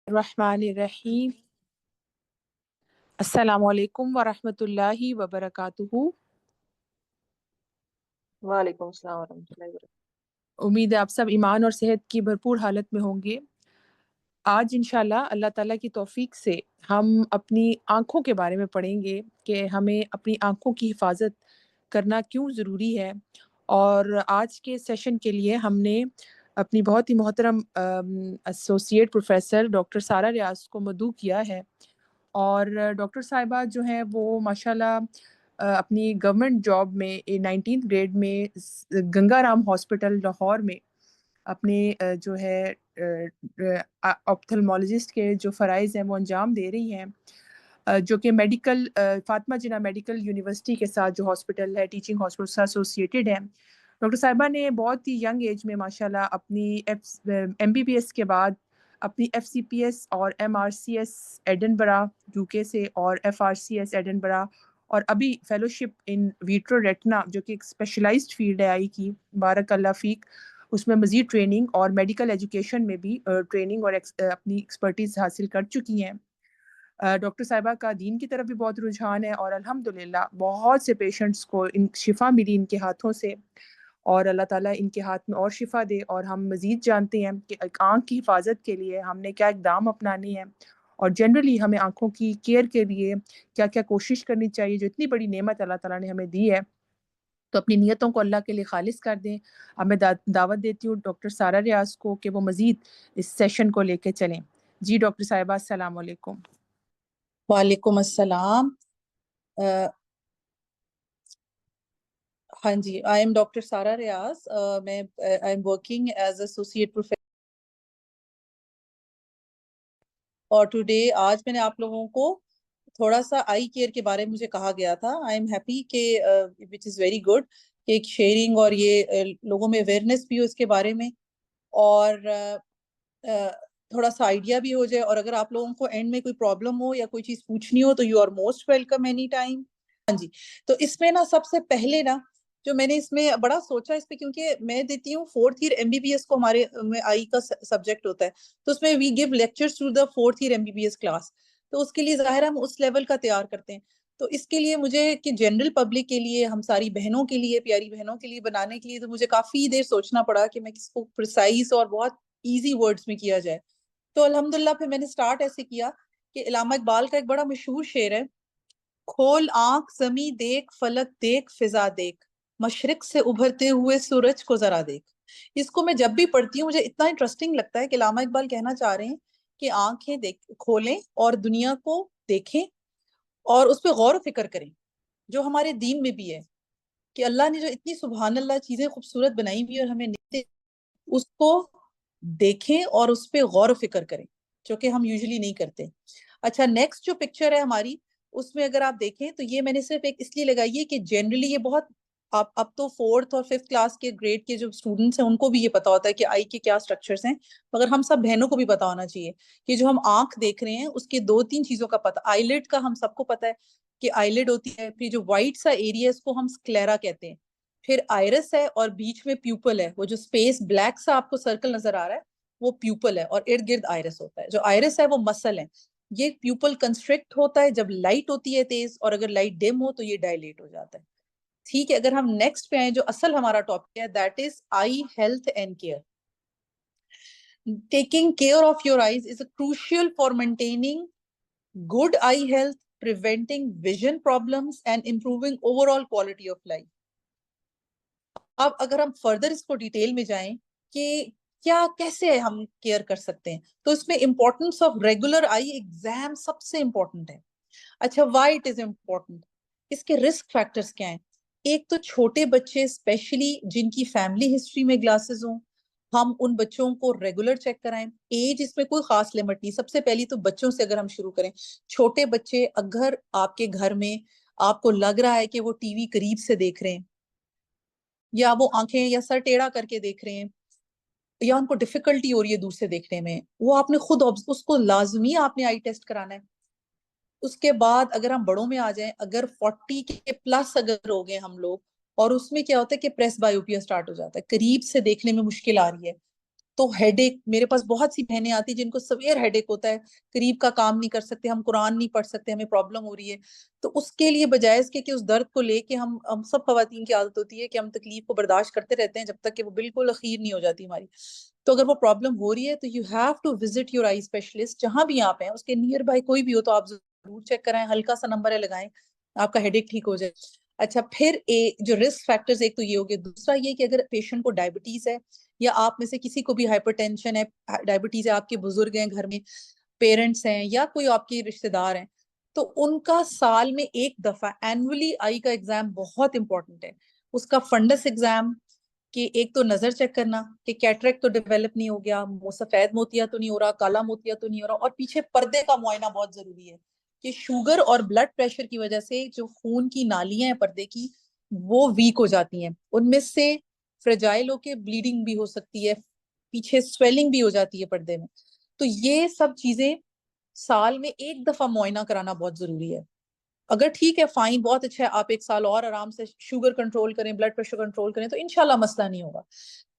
रहमानिर्रहीम। अस्सलामुअलैकुम वरहमतुल्लाहि वबरकातुहू। वालेकुम अस्सलाम वरहमतुल्लाहि वबरकातुहू। उम्मीद है आप सब ईमान और सेहत की भरपूर हालत में होंगे। आज इंशाल्लाह अल्लाह ताला की तौफीक से हम अपनी आँखों के बारे में पढ़ेंगे कि हमें अपनी आँखों की हिफाज़त करना क्यों ज़रूरी है। और आज के सेशन के लिए हमने अपनी बहुत ही मोहतरम एसोसिएट प्रोफ़ेसर डॉक्टर सारा रियाज़ को मदऊ किया है। और डॉक्टर साहिबा जो हैं वो माशाल्लाह अपनी गवर्नमेंट जॉब में 19th ग्रेड में गंगाराम हॉस्पिटल लाहौर में अपने जो है ऑप्थेल्मोलॉजिस्ट के जो फ़राइज़ हैं वो अंजाम दे रही हैं। जो कि फ़ातिमा जिन्ना मेडिकल यूनिवर्सिटी के साथ जो हॉस्पिटल है, टीचिंग हॉस्पिटल से एसोसिएटेड है। डॉक्टर साहिबा ने बहुत ही यंग एज में माशाल्लाह अपनी एमबीबीएस के बाद अपनी एफसीपीएस और एमआरसीएस एडिनबरा यूके से और एफआरसीएस एडिनबरा और अभी फेलोशिप इन विट्रो रेटिना जो कि एक स्पेशलाइज्ड फील्ड है आई की, बारकल्ला फ़ीक, उसमें मज़ीद ट्रेनिंग और मेडिकल एजुकेशन में भी ट्रेनिंग और अपनी एक्सपर्टीज़ हासिल कर चुकी हैं। डॉक्टर साहिबा का दीन की तरफ भी बहुत रुझान है और अल्हम्दुलिल्लाह बहुत से पेशेंट्स को इन शिफ़ा मिली इनके हाथों से। और अल्लाह ताला इनके हाथ में और शिफ़ा दे। और हम मज़ीद जानते हैं कि एक आँख की हिफाज़त के लिए हमने क्या इक़दाम अपनाने हैं और जनरली हमें आँखों की केयर के लिए क्या-क्या कोशिश करनी चाहिए, जो इतनी बड़ी नेमत अल्लाह ताला ने हमें दी है। तो अपनी नियतों को अल्लाह के लिए खालिस कर दें। अब मैं दावत देती हूँ डॉक्टर सारा रियाज़ को कि वो मज़ीद इस सेशन को लेके चलें। जी डॉक्टर साहिबा, अस्सलाम वालेकुम। वालेकुम अस्सलाम। हाँ जी, I am doctor Sara Riaz. मैं I am working as associate professor और टुडे आज मैंने आप लोगों को थोड़ा सा आई केयर के बारे में मुझे कहा गया था। आई एम हैप्पी के विच इज़ वेरी गुड कि एक शेयरिंग और ये लोगों में अवेयरनेस भी हो इसके बारे में और थोड़ा सा आइडिया भी हो जाए। और अगर आप लोगों को एंड में कोई प्रॉब्लम हो या कोई चीज पूछनी हो तो you are most welcome any time. हाँ जी, तो इसमें ना सबसे पहले ना जो मैंने इसमें बड़ा सोचा इस पे, क्योंकि मैं देती हूँ 4th ईयर एमबीबीएस को, हमारे में आई का सब्जेक्ट होता है, तो उसमें we give lectures through the 4th year MBBS class. तो उसके लिए जाहिर हम उस लेवल का तैयार करते हैं। तो इसके लिए मुझे कि जनरल पब्लिक के लिए, हम सारी बहनों के लिए, प्यारी बहनों के लिए बनाने के लिए, तो मुझे काफी देर सोचना पड़ा कि मैं किसको प्रिसाइज और बहुत इजी वर्ड्स में किया जाए। तो अल्हम्दुलिल्लाह फिर मैंने स्टार्ट ऐसे किया कि इलामा इकबाल का एक बड़ा मशहूर शेर है, खोल आंख ज़मी देख, फलक देख, फिजा देख, मशरिक से उभरते हुए सूरज को जरा देख। इसको मैं जब भी पढ़ती हूँ मुझे इतना इंटरेस्टिंग लगता है कि इलामा इकबाल कहना चाह रहे हैं कि आंखें देख खोलें और दुनिया को देखें और उस पर गौर फिक्र करें, जो हमारे दीन में भी है कि अल्लाह ने जो इतनी सुभान अल्लाह चीजें खूबसूरत बनाई हुई और हमें उसको देखें और उस पर गौर फिक्र करें, जो कि हम यूजुअली नहीं करते। अच्छा, नेक्स्ट जो पिक्चर है हमारी, उसमें अगर आप देखें तो ये मैंने सिर्फ एक इसलिए लगाई है कि जनरली ये बहुत आप अब तो 4th और 5th क्लास के ग्रेड के जो स्टूडेंट्स हैं उनको भी ये पता होता है कि आई के क्या स्ट्रक्चर्स हैं, मगर हम सब बहनों को भी पता होना चाहिए कि जो हम आंख देख रहे हैं उसके 2-3 चीजों का पता। आईलिड का हम सबको पता है कि आईलिड होती है, फिर जो व्हाइट सा एरिया इसको हम स्क्लेरा कहते हैं, फिर आयरस है और बीच में प्यूपल है। वो जो स्पेस ब्लैक सा आपको सर्कल नजर आ रहा है वो प्यूपल है और इर्द गिर्द आयरस होता है। जो आयरस है वो मसल है। ये प्यूपल कंस्ट्रिक्ट होता है जब लाइट होती है तेज, और अगर लाइट डिम हो तो ये डायलेट हो जाता है। ठीक है, अगर हम नेक्स्ट पे आए, जो असल हमारा टॉपिक है, that is I health and care. Taking care of your eyes is crucial for maintaining good I health, preventing vision problems and improving overall quality of life. अब अगर हम फर्दर इसको डिटेल में जाएं कि क्या कैसे हम केयर कर सकते हैं, तो इसमें importance of regular I exam सबसे इंपॉर्टेंट है। अच्छा, व्हाई इट इज इम्पोर्टेंट, इसके रिस्क फैक्टर्स क्या हैं? एक तो छोटे बच्चे स्पेशली जिनकी फैमिली हिस्ट्री में ग्लासेस हों, हम उन बच्चों को रेगुलर चेक कराएं। एज इसमें कोई खास लिमिट नहीं। सबसे पहली तो बच्चों से अगर हम शुरू करें, छोटे बच्चे अगर आपके घर में आपको लग रहा है कि वो टीवी करीब से देख रहे हैं, या वो आंखें या सर टेढ़ा करके देख रहे हैं, या उनको डिफिकल्टी हो रही है दूर से देखने में, वो आपने खुद उसको लाजमी आपने आई टेस्ट कराना है। उसके बाद अगर हम बड़ों में आ जाएं, अगर 40 के प्लस अगर हो गए हम लोग, और उसमें क्या होता है कि प्रेस बायोपिया स्टार्ट हो जाता है, करीब से देखने में मुश्किल आ रही है, तो हेडेक, मेरे पास बहुत सी बहनें आती हैं जिनको सवेयर हेडेक होता है, करीब का काम नहीं कर सकते, हम कुरान नहीं पढ़ सकते, हमें प्रॉब्लम हो रही है। तो उसके लिए बजाय इसके कि उस दर्द को लेके हम सब खवातीन की आदत होती है कि हम तकलीफ को बर्दाश्त करते रहते हैं जब तक कि वो बिल्कुल अखीर नहीं हो जाती हमारी। तो अगर वो प्रॉब्लम हो रही है तो you have to visit your eye specialist, जहां भी आप हैं उसके नियर बाय कोई भी हो तो आप जरूर चेक कराएं, हल्का सा नंबर है लगाएं, आपका हेडेक ठीक हो जाए। अच्छा, फिर जो रिस्क फैक्टर्स, एक तो ये हो गया, दूसरा ये कि अगर पेशेंट को डायबिटीज है या आप में से किसी को भी हाइपरटेंशन है, डायबिटीज है, आपके बुजुर्ग हैं घर में, पेरेंट्स हैं या कोई आपके रिश्तेदार हैं, तो उनका साल में एक दफा एनुअली आई का एग्जाम बहुत इंपॉर्टेंट है। उसका फंडस एग्जाम, कि एक तो नजर चेक करना कि कैटरेक्ट तो डेवलप नहीं हो गया, सफेद मोतिया तो नहीं हो रहा, काला मोतिया तो नहीं हो रहा, और पीछे पर्दे का मुआयना बहुत जरूरी है कि शुगर और ब्लड प्रेशर की वजह से जो खून की नालियां हैं पर्दे की, वो वीक हो जाती हैं, उनमें से फ्रेजाइल होके ब्लीडिंग भी हो सकती है, पीछे स्वेलिंग भी हो जाती है पर्दे में। तो ये सब चीजें साल में एक दफा मुआयना कराना बहुत जरूरी है। अगर ठीक है, फाइन, बहुत अच्छा है, आप एक साल और आराम से शुगर कंट्रोल करें, ब्लड प्रेशर कंट्रोल करें, तो इंशाल्लाह मसला नहीं होगा।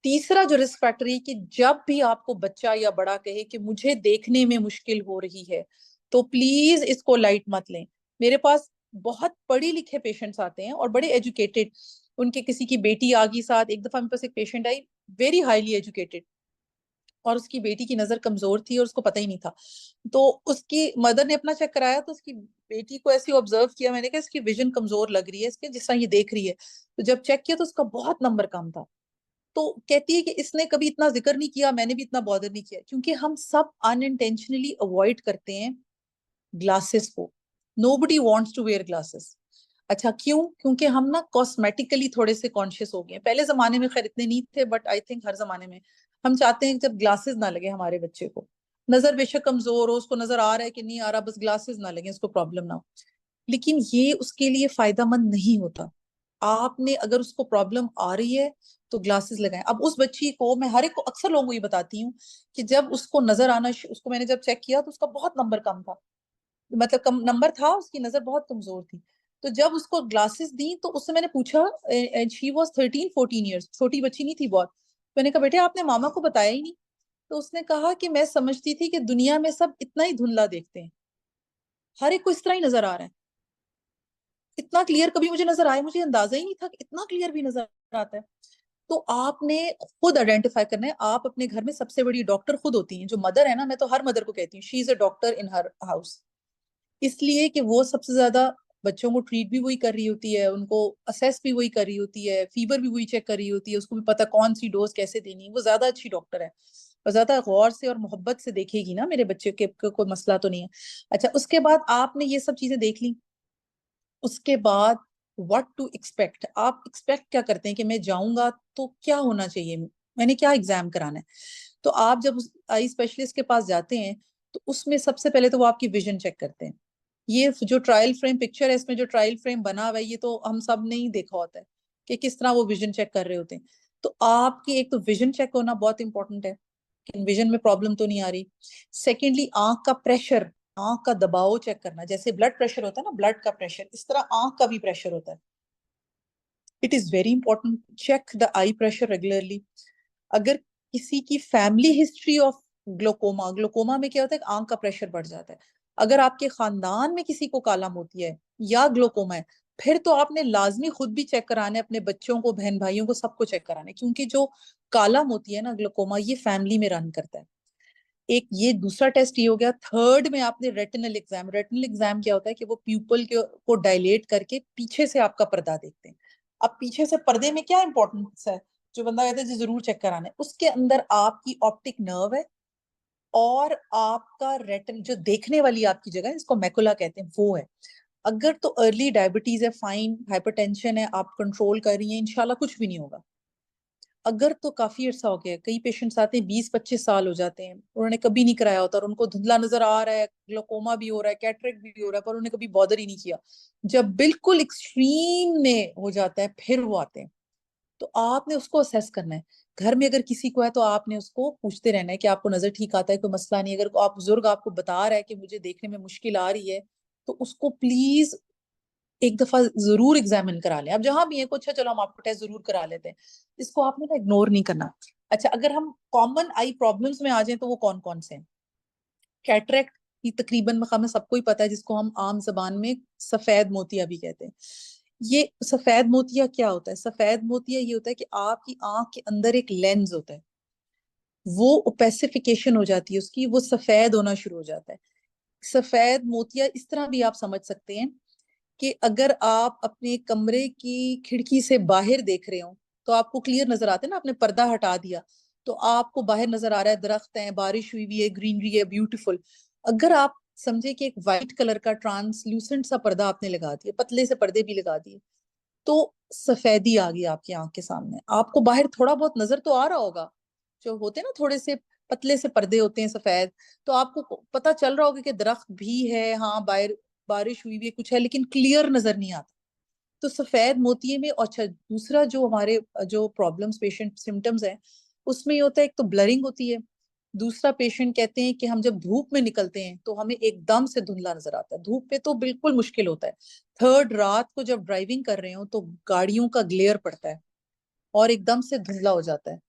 तीसरा जो रिस्क फैक्टर है कि जब भी आपको बच्चा या बड़ा कहे कि मुझे देखने में मुश्किल हो रही है, तो प्लीज इसको लाइट मत लें। मेरे पास बहुत पढ़ी लिखे पेशेंट्स आते हैं और बड़े एजुकेटेड, उनके किसी की बेटी आ गई साथ, एक दफा मेरे पास एक पेशेंट आई, वेरी हाईली एजुकेटेड, और उसकी बेटी की नजर कमजोर थी और उसको पता ही नहीं था। तो उसकी मदर ने अपना चेक कराया तो उसकी बेटी को ऐसे ऑब्जर्व किया, मैंने कहा इसकी विजन कमजोर लग रही है इसके, जिस तरह ये देख रही है। तो जब चेक किया तो उसका बहुत नंबर कम था। तो कहती है कि इसने कभी इतना जिक्र नहीं किया, मैंने भी इतना बॉदर नहीं किया, क्योंकि हम सब अनइंटेंशनली अवॉइड करते हैं ग्लासेस को। Nobody wants to wear glasses. अच्छा, क्यों? क्योंकि हम ना कॉस्मेटिकली थोड़े से कॉन्शियस हो गए हैं। पहले जमाने में खैर इतने नहीं थे, बट आई थिंक हर जमाने में हम चाहते हैं कि जब ग्लासेस ना लगे हमारे बच्चे को, नजर बेशक कमजोर हो, उसको नजर आ रहा है कि नहीं आ रहा, बस ग्लासेस ना लगे, उसको प्रॉब्लम ना हो, लेकिन ये उसके लिए फायदेमंद नहीं होता। आपने अगर उसको प्रॉब्लम आ रही है तो ग्लासेस लगाएं। अब उस बच्ची को, मैं हर एक को, अक्सर लोगों को ये बताती हूँ कि जब उसको नजर आना, उसको मैंने जब चेक किया तो उसका बहुत नंबर कम था, मतलब कम नंबर था, उसकी नजर बहुत कमजोर थी। तो जब उसको ग्लासेस दी तो उससे मैंने पूछा, शी वॉज 13-14 ईयर्स, छोटी बच्ची नहीं थी बहुत। मैंने कहा बेटे आपने मामा को बताया ही नहीं? तो उसने कहा कि मैं समझती थी कि दुनिया में सब इतना ही धुंधला देखते हैं, हर एक को इस तरह ही नजर आ रहा है, इतना क्लियर कभी मुझे नजर आया, मुझे अंदाजा ही नहीं था कि इतना क्लियर भी नजर आता है। तो आपने खुद आइडेंटिफाई करना है। आप अपने घर में सबसे बड़ी डॉक्टर खुद होती हैं, जो मदर है ना, मैं तो हर मदर को कहती हूँ she is a doctor in her house, इसलिए कि वो सबसे ज्यादा बच्चों को ट्रीट भी वही कर रही होती है, उनको असेस भी वही कर रही होती है, फीवर भी वही चेक कर रही होती है, उसको भी पता कौन सी डोज कैसे देनी है, वो ज्यादा अच्छी डॉक्टर है और ज्यादा गौर से और मोहब्बत से देखेगी ना मेरे बच्चे के कोई मसला तो नहीं है। अच्छा, उसके बाद आपने ये सब चीजें देख ली, उसके बाद व्हाट टू एक्सपेक्ट, आप एक्सपेक्ट क्या करते हैं कि मैं जाऊंगा तो क्या होना चाहिए, मैंने क्या एग्जाम कराना है। तो आप जब आई स्पेशलिस्ट के पास जाते हैं तो उसमें सबसे पहले तो वो आपकी विजन चेक करते हैं। ये जो ट्रायल फ्रेम पिक्चर है, इसमें जो ट्रायल फ्रेम बना हुआ है, ये तो हम सब ने ही देखा होता है कि किस तरह वो विजन चेक कर रहे होते हैं। तो आपकी एक तो विजन चेक होना बहुत इंपॉर्टेंट है कि विजन में प्रॉब्लम तो नहीं आ रही। सेकेंडली, आंख का प्रेशर, आंख का दबाव चेक करना, जैसे ब्लड प्रेशर होता है ना, ब्लड का प्रेशर, इस तरह आंख का भी प्रेशर होता है। It is very important, check the eye pressure regularly. अगर किसी की family history of glaucoma, glaucoma में क्या होता है, आंख का प्रेशर बढ़ जाता है। अगर आपके खानदान में किसी को काला मोतिया है या ग्लोकोमा है, फिर तो आपने लाजमी खुद भी चेक कराना है, अपने बच्चों को, बहन भाइयों को, सबको चेक कराना है, क्योंकि जो काला मोतिया है ना, ग्लोकोमा, ये फैमिली में रन करता है। एक ये दूसरा टेस्ट ये हो गया। थर्ड में आपने रेटिनल एग्जाम, रेटिनल एग्जाम क्या होता है कि वो प्यूपल को डायलेट करके पीछे से आपका पर्दा देखते हैं। अब पीछे से पर्दे में क्या इंपॉर्टेंस है, जो बंदा कहता है जी जरूर चेक कराना है, उसके अंदर आपकी ऑप्टिक नर्व है और आपका रेटिन, जो देखने वाली आपकी जगह है, इसको मैकुला कहते हैं, वो है। अगर तो अर्ली डायबिटीज है, फाइन, हाइपरटेंशन है, आप कंट्रोल कर रही हैं, इंशाल्लाह कुछ भी नहीं होगा। अगर तो काफी अर्सा हो गया, कई पेशेंट्स आते हैं 20-25 साल हो जाते हैं, उन्होंने कभी नहीं कराया होता और उनको धुंधला नजर आ रहा है, ग्लोकोमा भी हो रहा है, कैटरेक्ट भी हो रहा है, पर उन्होंने कभी बॉदर ही नहीं किया। जब बिल्कुल एक्सट्रीम में हो जाता है फिर वो आते हैं। तो आपने उसको असेस करना है। घर में अगर किसी को है तो आपने उसको पूछते रहना है कि आपको नजर ठीक आता है, कोई मसला नहीं। अगर आप बुजुर्ग आपको बता रहा है कि मुझे देखने में मुश्किल आ रही है, तो उसको प्लीज एक दफा जरूर एग्जामिन करा लें। अब जहां भी है कुछ है, चलो हम आपको टेस्ट जरूर करा लेते हैं, इसको आपने ना इग्नोर नहीं करना। अच्छा, अगर हम कॉमन आई प्रॉब्लम्स में आ जाएं तो वो कौन कौन से हैं? कैटरेक्ट की तकरीबन हमें सबको ही पता है, जिसको हम आम जबान में सफेद मोतिया भी कहते हैं। ये सफेद मोतिया क्या होता है? सफेद मोतिया ये होता है कि आपकी आंख के अंदर एक लेंस होता है, वो ओपेसिफिकेशन हो जाती है उसकी, वो सफेद होना शुरू हो जाता है। सफेद मोतिया इस तरह भी आप समझ सकते हैं कि अगर आप अपने कमरे की खिड़की से बाहर देख रहे हो तो आपको क्लियर नजर आता है ना, आपने पर्दा हटा दिया तो आपको बाहर नजर आ रहा है, दरख्त है, बारिश हुई हुई है, ग्रीनरी है, ब्यूटीफुल। अगर आप समझे कि एक वाइट कलर का ट्रांसल्यूसेंट सा पर्दा आपने लगा दिया, पतले से पर्दे भी लगा दिए, तो सफेदी आ गई आपकी आंख के सामने। आपको बाहर थोड़ा बहुत नजर तो आ रहा होगा, जो होते हैं ना थोड़े से पतले से पर्दे होते हैं सफेद, तो आपको पता चल रहा होगा कि दरख्त भी है, हाँ बाहर बारिश हुई भी है, कुछ है, लेकिन क्लियर नजर नहीं आता। तो सफेद मोतिये में। अच्छा, दूसरा जो हमारे जो प्रॉब्लम्स पेशेंट सिम्टम्स हैं उसमें ये होता है, एक तो ब्लरिंग होती है, दूसरा पेशेंट कहते हैं कि हम जब धूप में निकलते हैं तो हमें एकदम से धुंधला नजर आता है, धूप पे तो बिल्कुल मुश्किल होता है। थर्ड, रात को जब ड्राइविंग कर रहे हो तो गाड़ियों का ग्लेयर पड़ता है और एकदम से धुंधला हो जाता है।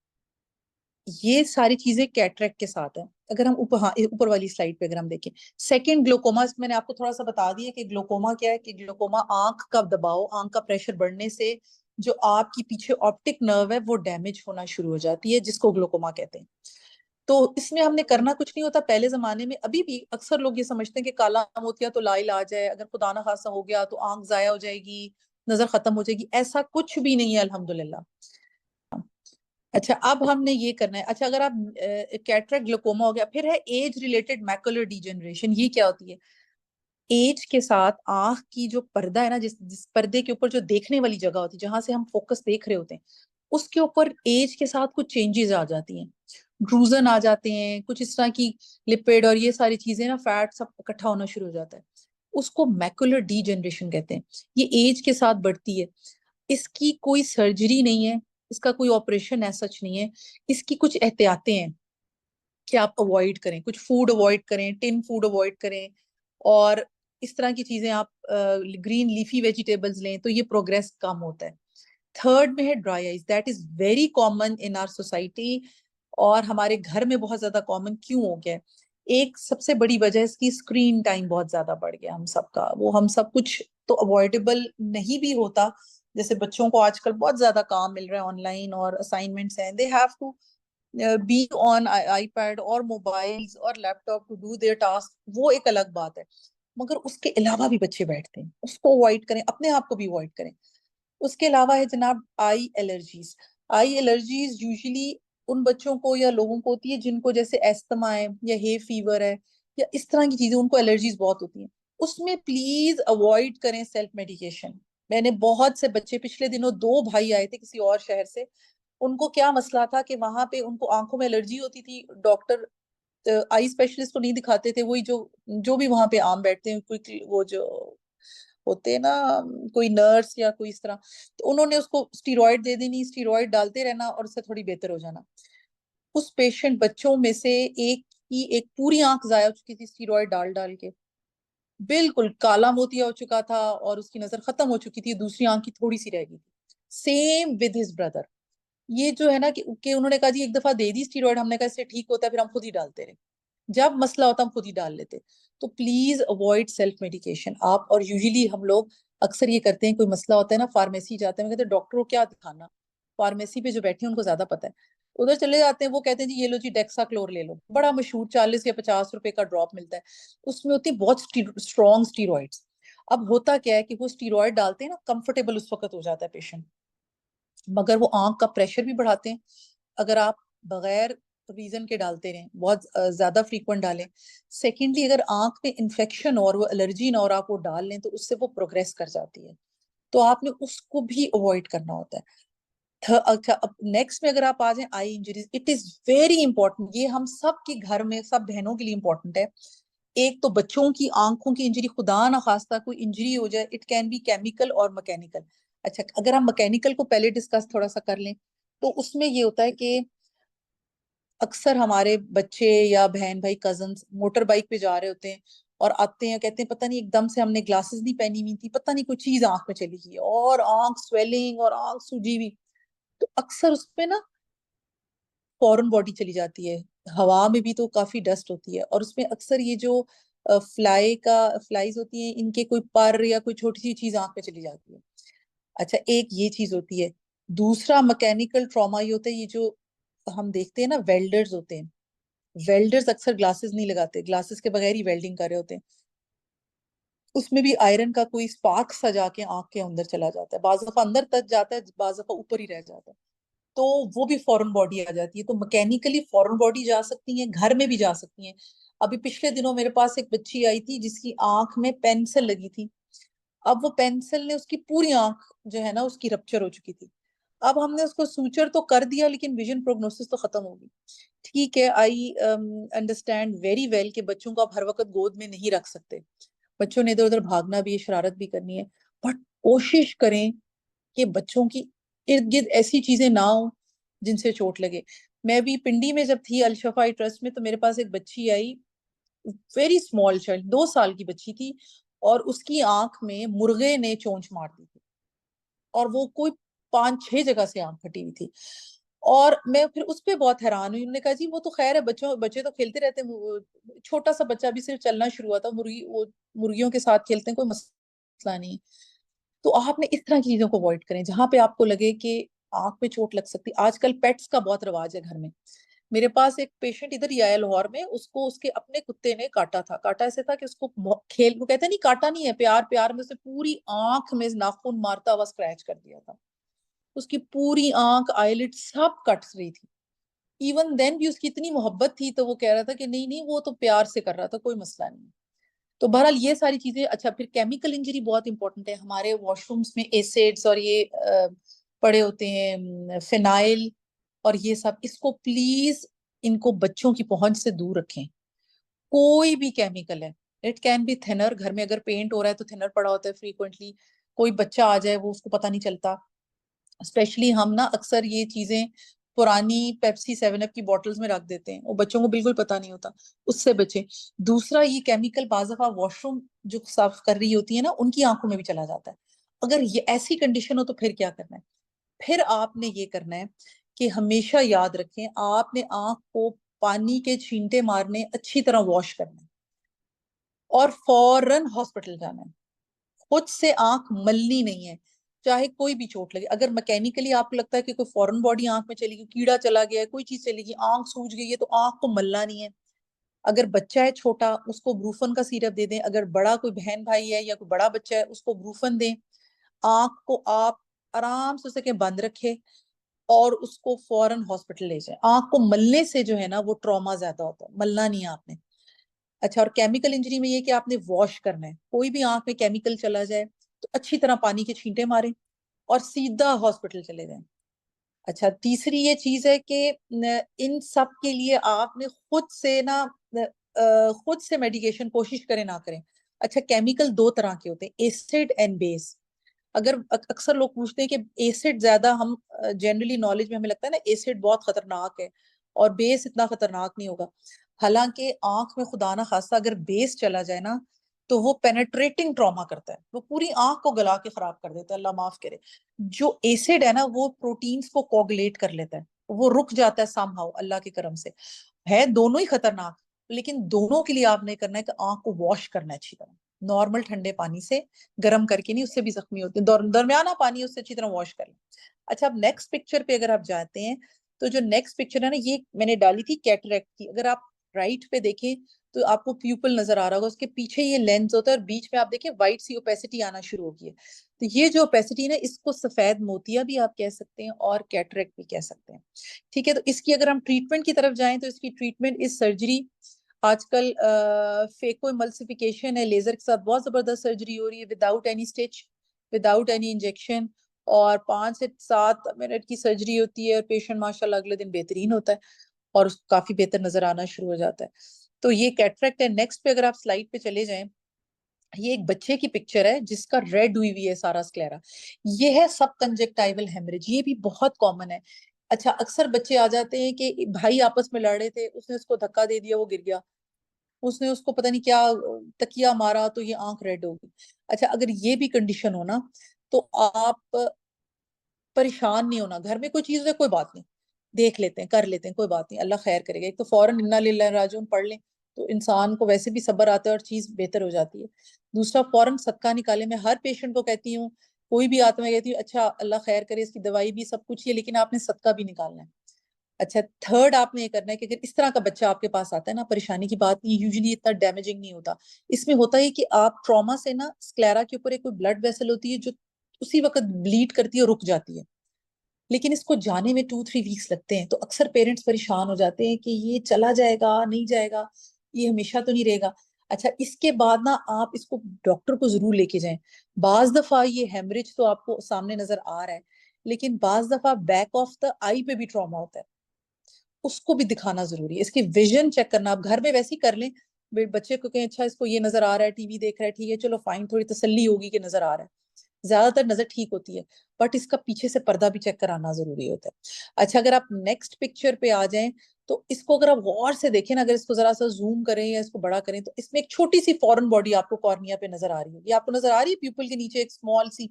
ये सारी चीजें कैटरेक्ट के साथ है। अगर हम ऊपर, हाँ ऊपर वाली स्लाइड पे अगर हम देखें, सेकंड ग्लोकोमा, मैंने आपको थोड़ा सा बता दिया कि ग्लोकोमा क्या है। कि ग्लोकोमा आंख का दबाव, आंख का प्रेशर बढ़ने से जो आपकी पीछे ऑप्टिक नर्व है वो डैमेज होना शुरू हो जाती है, जिसको ग्लोकोमा कहते हैं। तो इसमें हमने करना कुछ नहीं होता पहले जमाने में। अभी भी अक्सर लोग ये समझते हैं कि काला मोतिया तो लाइलाज है, अगर खुदा ना खासा हो गया तो आंख जाया हो जाएगी, नजर खत्म हो जाएगी। ऐसा कुछ भी नहीं है, अल्हम्दुलिल्लाह। अच्छा, अब हमने ये करना है। अच्छा, अगर आप कैटरेक्ट ग्लोकोमा हो गया, फिर है एज रिलेटेड मैकुलर डिजेनरेशन। ये क्या होती है? एज के साथ आंख की जो पर्दा है ना, जिस जिस पर्दे के ऊपर जो देखने वाली जगह होती है, जहां से हम फोकस देख रहे होते हैं, उसके ऊपर एज के साथ कुछ चेंजेस आ जाती हैं, ड्रूजन आ जाते हैं, कुछ इस तरह की लिपिड और ये सारी चीजें ना, फैट सब इकट्ठा होना शुरू हो जाता है। उसको मैकुलर डीजेनरेशन कहते हैं। ये एज के साथ बढ़ती है। इसकी कोई सर्जरी नहीं है, इसका कोई ऑपरेशन ऐसा सच नहीं है। इसकी कुछ एहतियातें हैं कि आप अवॉइड करें, कुछ फूड अवॉइड करें, टिन फूड अवॉइड करें, और इस तरह की चीजें आप ग्रीन लीफी वेजिटेबल्स लें तो ये प्रोग्रेस कम होता है। थर्ड में है dry eyes, that is very common in our society, और हमारे घर में बहुत ज्यादा कॉमन क्यों हो गया है? एक सबसे बड़ी वजह है इसकी, स्क्रीन टाइम बहुत ज्यादा बढ़ गया हम सबका। वो हम सब कुछ तो अवॉइडेबल नहीं भी होता, जैसे बच्चों को आजकल बहुत ज्यादा काम मिल रहा है ऑनलाइन और असाइनमेंट्स हैं, they have to be on iPad और मोबाइल्स और laptop to do their task, वो एक अलग बात है। मगर उसके अलावा भी बच्चे बैठते हैं, उसको अवॉइड करें, अपने आप को भी अवॉइड करें। उसके अलावा है जनाब आई एलर्जीज। आई एलर्जीज यूजुअली उन बच्चों को या लोगों को होती है जिनको जैसे एस्थमा है या हे फीवर है या इस तरह की चीजें, उनको एलर्जीज बहुत होती हैं। उसमें प्लीज अवॉइड करें सेल्फ मेडिकेशन। मैंने बहुत से बच्चे, पिछले दिनों दो भाई आए थे किसी और शहर से, उनको क्या मसला था कि वहां पे उनको आंखों में एलर्जी होती थी। डॉक्टर आई स्पेशलिस्ट को नहीं दिखाते थे, वही जो जो भी वहां पे आम बैठते हैं, कोई वो जो होते हैं ना, कोई नर्स या कोई इस तरह, तो उन्होंने उसको स्टीरॉयड दे देनी, स्टीरॉयड डालते रहना और उससे थोड़ी बेहतर हो जाना। उस पेशेंट बच्चों में से एक की एक पूरी आंख जाया हो चुकी थी स्टीरॉयड डाल डाल के, बिल्कुल काला मोतिया हो चुका था और उसकी नजर खत्म हो चुकी थी, दूसरी आंख की थोड़ी सी रह गई थी। Same with his brother. ये जो है ना कि उन्होंने कहा जी एक दफा दे दी स्टीरॉयड, हमने कहा इससे ठीक होता है, फिर हम खुद ही डालते रहे, जब मसला होता हम खुद ही डाल लेते। तो प्लीज अवॉइड सेल्फ मेडिकेशन आप। और यूजुअली हम लोग अक्सर ये करते हैं, कोई मसला होता है ना, फार्मेसी जाते हैं, कहते हैं डॉक्टर को क्या दिखाना, फार्मेसी पे जो बैठे हैं उनको ज्यादा पता है, उधर चले जाते हैं, वो कहते हैं जी ये लो जी डेक्साक्लोर ले लो, बड़ा मशहूर 40 या 50 रुपए का ड्रॉप मिलता है, उसमें होती है बहुत स्ट्रॉन्ग स्टीरॉइड्स। अब होता क्या है कि वो स्टीरॉयड डालते हैं ना, कंफर्टेबल उस वक्त हो जाता है पेशेंट, मगर वो आंख का प्रेशर भी बढ़ाते हैं। अगर आप बगैर रीजन के डालते रहें, बहुत ज्यादा फ्रीक्वेंट डालें। सेकेंडली, अगर आंख में इन्फेक्शन और वो एलर्जी ना और आप वो डाल लें तो उससे वो प्रोग्रेस कर जाती है, तो आपने उसको भी अवॉइड करना होता है। अच्छा, अब नेक्स्ट में अगर आप आ जाए eye injuries, it is very important, ये हम सब के घर में सब बहनों के लिए इंपॉर्टेंट है। एक तो बच्चों की आंखों की इंजरी, खुदा ना खास्ता कोई इंजरी हो जाए, इट कैन बी केमिकल और मैकेनिकल। अच्छा, अगर हम मैकेनिकल को पहले डिस्कस थोड़ा सा कर लें, तो उसमें ये होता है कि अक्सर हमारे बच्चे या बहन भाई कजन्स मोटर बाइक पे जा रहे होते हैं और आते हैं, कहते हैं पता नहीं एकदम से हमने ग्लासेस नहीं पहनी हुई थी, पता नहीं कोई चीज आंख में चली गई और आंख स्वेलिंग और आंख सूजी हुई। तो अक्सर उसपे ना फॉरेन बॉडी चली जाती है। हवा में भी तो काफी डस्ट होती है, और उसमें अक्सर ये जो फ्लाईज होती हैं, इनके कोई पर या कोई छोटी सी चीज आंख में चली जाती है। अच्छा, एक ये चीज होती है। दूसरा मैकेनिकल ट्रॉमा ये होता है, ये जो हम देखते हैं ना, वेल्डर्स होते हैं, वेल्डर्स अक्सर ग्लासेस नहीं लगाते, ग्लासेस के बगैर ही वेल्डिंग कर रहे होते हैं। उसमें भी आयरन का कोई स्पार्क सा जाके आंख के अंदर चला जाता है, बाज़ दफा अंदर तक जाता है, बाज़ दफा ऊपर ही रह जाता है, तो वो भी फॉरेन बॉडी आ जाती है। तो मैकेनिकली फॉरेन बॉडी जा सकती है, घर में भी जा सकती है। अभी पिछले दिनों मेरे पास एक बच्ची आई थी जिसकी आंख में पेंसिल लगी थी। अब वो पेंसिल ने उसकी पूरी आंख जो है ना उसकी रप्चर हो चुकी थी। अब हमने उसको सूचर तो कर दिया, लेकिन विजन प्रोग्नोसिस तो खत्म हो गई। ठीक है, आई अंडरस्टैंड वेरी वेल कि बच्चों को आप हर वक्त गोद में नहीं रख सकते, बच्चों ने इधर उधर भागना भी है, शरारत भी करनी है, बट कोशिश करें कि बच्चों की इर्द गिर्द ऐसी चीजें ना हो जिनसे चोट लगे। मैं भी पिंडी में जब थी अल-शफाई ट्रस्ट में, तो मेरे पास एक बच्ची आई, वेरी स्मॉल चाइल्ड, 2 साल की बच्ची थी, और उसकी आंख में मुर्गे ने चोंच मार दी थी, और वो कोई 5-6 जगह से आंख फटी हुई थी। और मैं फिर उस पे बहुत हैरान हुई। उन्होंने कहा जी वो तो खैर है, बच्चे तो खेलते रहते हैं, छोटा सा बच्चा भी सिर्फ चलना शुरू हुआ था, मुर्गियों के साथ खेलते हैं, कोई मसला नहीं है। तो आपने इस तरह की चीजों को अवॉइड करें जहां पे आपको लगे कि आंख पे चोट लग सकती। आजकल पेट्स का बहुत रिवाज है घर में। मेरे पास एक पेशेंट इधर ही आया लाहौर में, उसको उसके अपने कुत्ते ने काटा था। काटा ऐसे था कि उसको वो कहते नहीं, काटा नहीं है, प्यार प्यार में उसने पूरी आंख में नाखून मारता हुआ स्क्रैच कर दिया था। उसकी पूरी आंख, आईलिड सब कट रही थी। इवन देन भी उसकी इतनी मोहब्बत थी, तो वो कह रहा था कि नहीं नहीं, वो तो प्यार से कर रहा था, कोई मसला नहीं। तो बहरहाल ये सारी चीजें। अच्छा, फिर केमिकल इंजरी बहुत इंपॉर्टेंट है। हमारे वॉशरूम्स में एसिड्स और ये पड़े होते हैं, फिनाइल और ये सब, इसको प्लीज इनको बच्चों की पहुंच से दूर रखें। कोई भी केमिकल है, इट कैन बी थिनर, घर में अगर पेंट हो रहा है तो थिनर पड़ा होता है फ्रीक्वेंटली, कोई बच्चा आ जाए वो उसको पता नहीं चलता। स्पेशली हम ना अक्सर ये चीजें पुरानी पेप्सी 7 अप की बॉटल्स में रख देते हैं, वो बच्चों को बिल्कुल पता नहीं होता, उससे बचें। दूसरा, ये केमिकल बाज़ दफा वॉशरूम जो साफ कर रही होती है ना, उनकी आंखों में भी चला जाता है। अगर ये ऐसी कंडीशन हो तो फिर क्या करना है? फिर आपने ये करना है कि हमेशा याद रखें, आपने आंख को पानी के छींटे मारने, अच्छी तरह वॉश करना है, और फौरन हॉस्पिटल जाना है। खुद से आंख मलनी नहीं है, चाहे कोई भी चोट लगे। अगर मैकेनिकली आपको लगता है कि कोई फॉरेन बॉडी आंख में चली गई, कीड़ा चला गया है, कोई चीज चली गई, आंख सूज गई है, तो आंख को मलना नहीं है। अगर बच्चा है छोटा, उसको ब्रूफन का सिरप दे दें। अगर बड़ा कोई बहन भाई है या कोई बड़ा बच्चा है, उसको ब्रूफन दें। आंख को आप आराम से उसे बंद रखे, और उसको फौरन हॉस्पिटल ले जाए। आंख को मलने से जो है ना वो ट्रॉमा ज्यादा होता है, मलना नहीं है आपने। अच्छा, और केमिकल इंजरी में ये कि आपने वॉश करना है। कोई भी आंख में केमिकल चला जाए तो अच्छी तरह पानी के छींटे मारें और सीधा हॉस्पिटल चले जाएं। अच्छा, तीसरी ये चीज है कि इन सब के लिए आपने खुद से ना खुद से मेडिकेशन कोशिश करें ना करें। अच्छा, केमिकल 2 तरह के होते हैं, एसिड एंड बेस। अगर अक्सर लोग पूछते हैं कि एसिड ज्यादा, हम जनरली नॉलेज में हमें लगता है ना एसिड बहुत खतरनाक है और बेस इतना खतरनाक नहीं होगा। हालांकि आंख में खुदा ना खास्ता अगर बेस चला जाए ना, तो वो पेनेट्रेटिंग ट्रॉमा करता है, वो पूरी आंख को गला के खराब कर देता है, अल्लाह माफ करे। जो एसिड है ना, वो प्रोटीन्स को कोगुलेट कर लेता है, वो रुक जाता है समहाउ, अल्लाह के करम से। है दोनों ही खतरनाक, लेकिन दोनों के लिए आपने करना है कि आंख को वॉश करना है अच्छी तरह, नॉर्मल ठंडे पानी से, गर्म करके नहीं, उससे भी जख्मी होते हैं, दरमियाना पानी, उससे अच्छी तरह वॉश कर लें। अच्छा, अब नेक्स्ट पिक्चर पे अगर आप जाते हैं, तो जो नेक्स्ट पिक्चर है ना, ये मैंने डाली थी कैटरेक्ट की। अगर आप राइट पे देखें तो आपको प्यूपल नजर आ रहा होगा, उसके पीछे ये लेंस होता है, और बीच में आप देखें व्हाइट सी ओपेसिटी आना शुरू होगी है। तो ये जो ओपेसिटी ना, इसको सफेद मोतिया भी आप कह सकते हैं और कैटरेक्ट भी कह सकते हैं। ठीक है, तो इसकी अगर हम ट्रीटमेंट की तरफ जाएं, तो इसकी ट्रीटमेंट इस सर्जरी। आजकल फेको इमल्सिफिकेशन है, लेजर के साथ बहुत जबरदस्त सर्जरी हो रही है, without any stitch, without any injection, और 5 से 7 मिनट की सर्जरी होती है, और पेशेंट माशाल्लाह अगले दिन बेहतरीन होता है और उसको काफी बेहतर नजर आना शुरू हो जाता है। तो ये कैटरेक्ट है। नेक्स्ट पे अगर आप स्लाइड पे चले जाएं, ये एक बच्चे की पिक्चर है जिसका रेड हुई हुई है सारा स्क्लेरा। ये है सब कंजेक्टाइवल हेमरेज, ये भी बहुत कॉमन है। अच्छा, अक्सर बच्चे आ जाते हैं कि भाई आपस में लड़ रहे थे, उसने उसको धक्का दे दिया, वो गिर गया, उसने उसको पता नहीं क्या तकिया मारा, तो ये आंख रेड हो गई। अच्छा, अगर ये भी कंडीशन हो ना, तो आप परेशान नहीं होना। घर में कोई चीज है, कोई बात नहीं, देख लेते हैं, कर लेते हैं, कोई बात नहीं, अल्लाह खैर करेगा। एक तो फौरन इन्ना लिल्लाहि राजिऊन पढ़ लें तो इंसान को वैसे भी सब्र आता है और चीज बेहतर हो जाती है। दूसरा, फौरन सदका निकाले। मैं हर पेशेंट को कहती हूँ, कोई भी आता है मैं कहती हूँ अच्छा अल्लाह खैर करे, इसकी दवाई भी सब कुछ ही है, लेकिन आपने सदका भी निकालना है। अच्छा, थर्ड आपने ये करना है कि अगर इस तरह का बच्चा आपके पास आता है ना, परेशानी की बात नहीं, यूजुअली इतना डैमेजिंग नहीं होता। इसमें होता है कि आप ट्रॉमा से ना, स्क्लेरा के ऊपर एक कोई ब्लड वेसल होती है जो उसी वक्त ब्लीड करती है और रुक जाती है, लेकिन इसको जाने में 2-3 वीक्स लगते हैं। तो अक्सर पेरेंट्स परेशान हो जाते हैं कि ये चला जाएगा नहीं जाएगा, ये हमेशा तो नहीं रहेगा। अच्छा, इसके बाद ना आप इसको डॉक्टर को जरूर लेके जाएं। बाज दफा ये हेमरेज तो आपको सामने नजर आ रहा है, लेकिन बाज दफा बैक ऑफ द आई पे भी ट्रॉमा होता है, उसको भी दिखाना जरूरी है। इसकी विजन चेक करना आप घर में वैसे ही कर लें। बच्चे को कहें अच्छा इसको ये नजर आ रहा है, टीवी देख रहा है, ठीक है चलो फाइन, थोड़ी तसल्ली होगी कि नजर आ रहा है, ज्यादातर नजर ठीक होती है, बट इसका पीछे से पर्दा भी चेक कराना जरूरी होता है। अच्छा, अगर आप नेक्स्ट पिक्चर पे आ जाएं तो इसको अगर आप गौर से देखें ना, अगर इसको जरा सा जूम करें या इसको बड़ा करें, तो इसमें एक छोटी सी फॉरेन बॉडी आपको कॉर्निया पे नजर आ रही होगी। आपको नजर आ रही है प्यूपल के नीचे एक स्मॉल सी,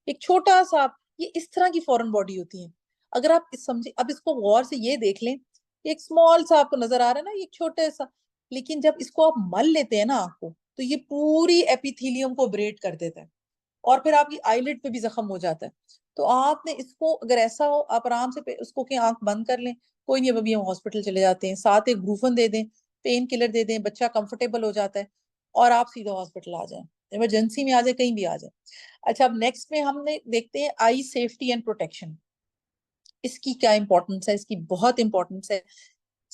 एक छोटा सा, ये इस तरह की फॉरेन बॉडी होती है। अगर आप इस समझे, अब इसको गौर से ये देख लें, एक स्मॉल सा आपको नजर आ रहा है ना, ये छोटे सा, लेकिन जब इसको आप मल लेते हैं ना आंख को, तो ये पूरी एपिथेलियम को ब्रेड कर देता है और फिर आपकी आईलिड पे भी जख्म हो जाता है। तो आपने इसको, अगर ऐसा हो, आप आराम से उसको की आंख बंद कर लें, कोई नहीं, अभी हम हॉस्पिटल चले जाते हैं, साथ एक ब्रूफन दे दें, पेन किलर दे दें, बच्चा कंफर्टेबल हो जाता है और आप सीधा हॉस्पिटल आ जाएं, इमरजेंसी में आ जाए, कहीं भी आ जाए। अच्छा, अब नेक्स्ट में हमने देखते हैं आई सेफ्टी एंड प्रोटेक्शन। इसकी क्या इंपॉर्टेंस है? इसकी बहुत इंपॉर्टेंस है,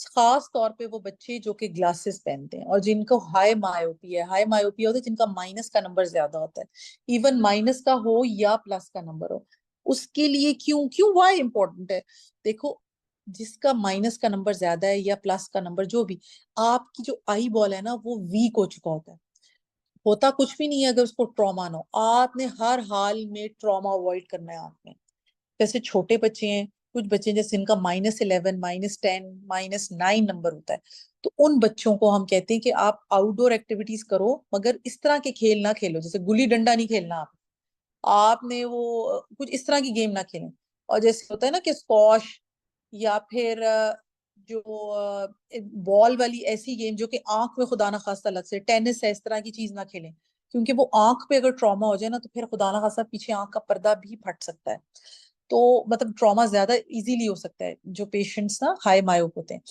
खास तौर पे वो बच्चे जो कि ग्लासेस पहनते हैं और जिनको हाई मायोपिया होता है, जिनका माइनस का नंबर ज्यादा होता है, इवन माइनस का हो या प्लस का नंबर हो, उसके लिए क्यों क्यों वाई इंपॉर्टेंट है? देखो, जिसका माइनस का नंबर ज्यादा है या प्लस का नंबर जो भी, आपकी जो आई बॉल है ना वो वीक हो चुका होता है। होता कुछ भी नहीं है अगर उसको ट्रॉमा ना हो, आपने हर हाल में ट्रॉमा अवॉइड करना है आपने। जैसे छोटे बच्चे हैं, कुछ बच्चे हैं जैसे इनका -11, -10, -9 नंबर होता है, तो उन बच्चों को हम कहते हैं कि आप आउटडोर एक्टिविटीज करो, मगर इस तरह के खेल ना खेलो, जैसे गुल्ली डंडा नहीं खेलना आपने वो कुछ इस तरह की गेम ना खेलें। और जैसे होता है ना कि स्क्वॉश या फिर जो बॉल वाली ऐसी गेम जो कि आंख में खुदा ना खास्ता लग से, टेनिस है, इस तरह की चीज ना खेलें, क्योंकि वो आंख पे अगर ट्रॉमा हो जाए ना तो फिर खुदा ना खास्ता पीछे आंख का पर्दा भी फट सकता है। तो मतलब ट्रॉमा ज्यादा इजीली हो सकता है जो पेशेंट्स ना हाई मायोप होते हैं।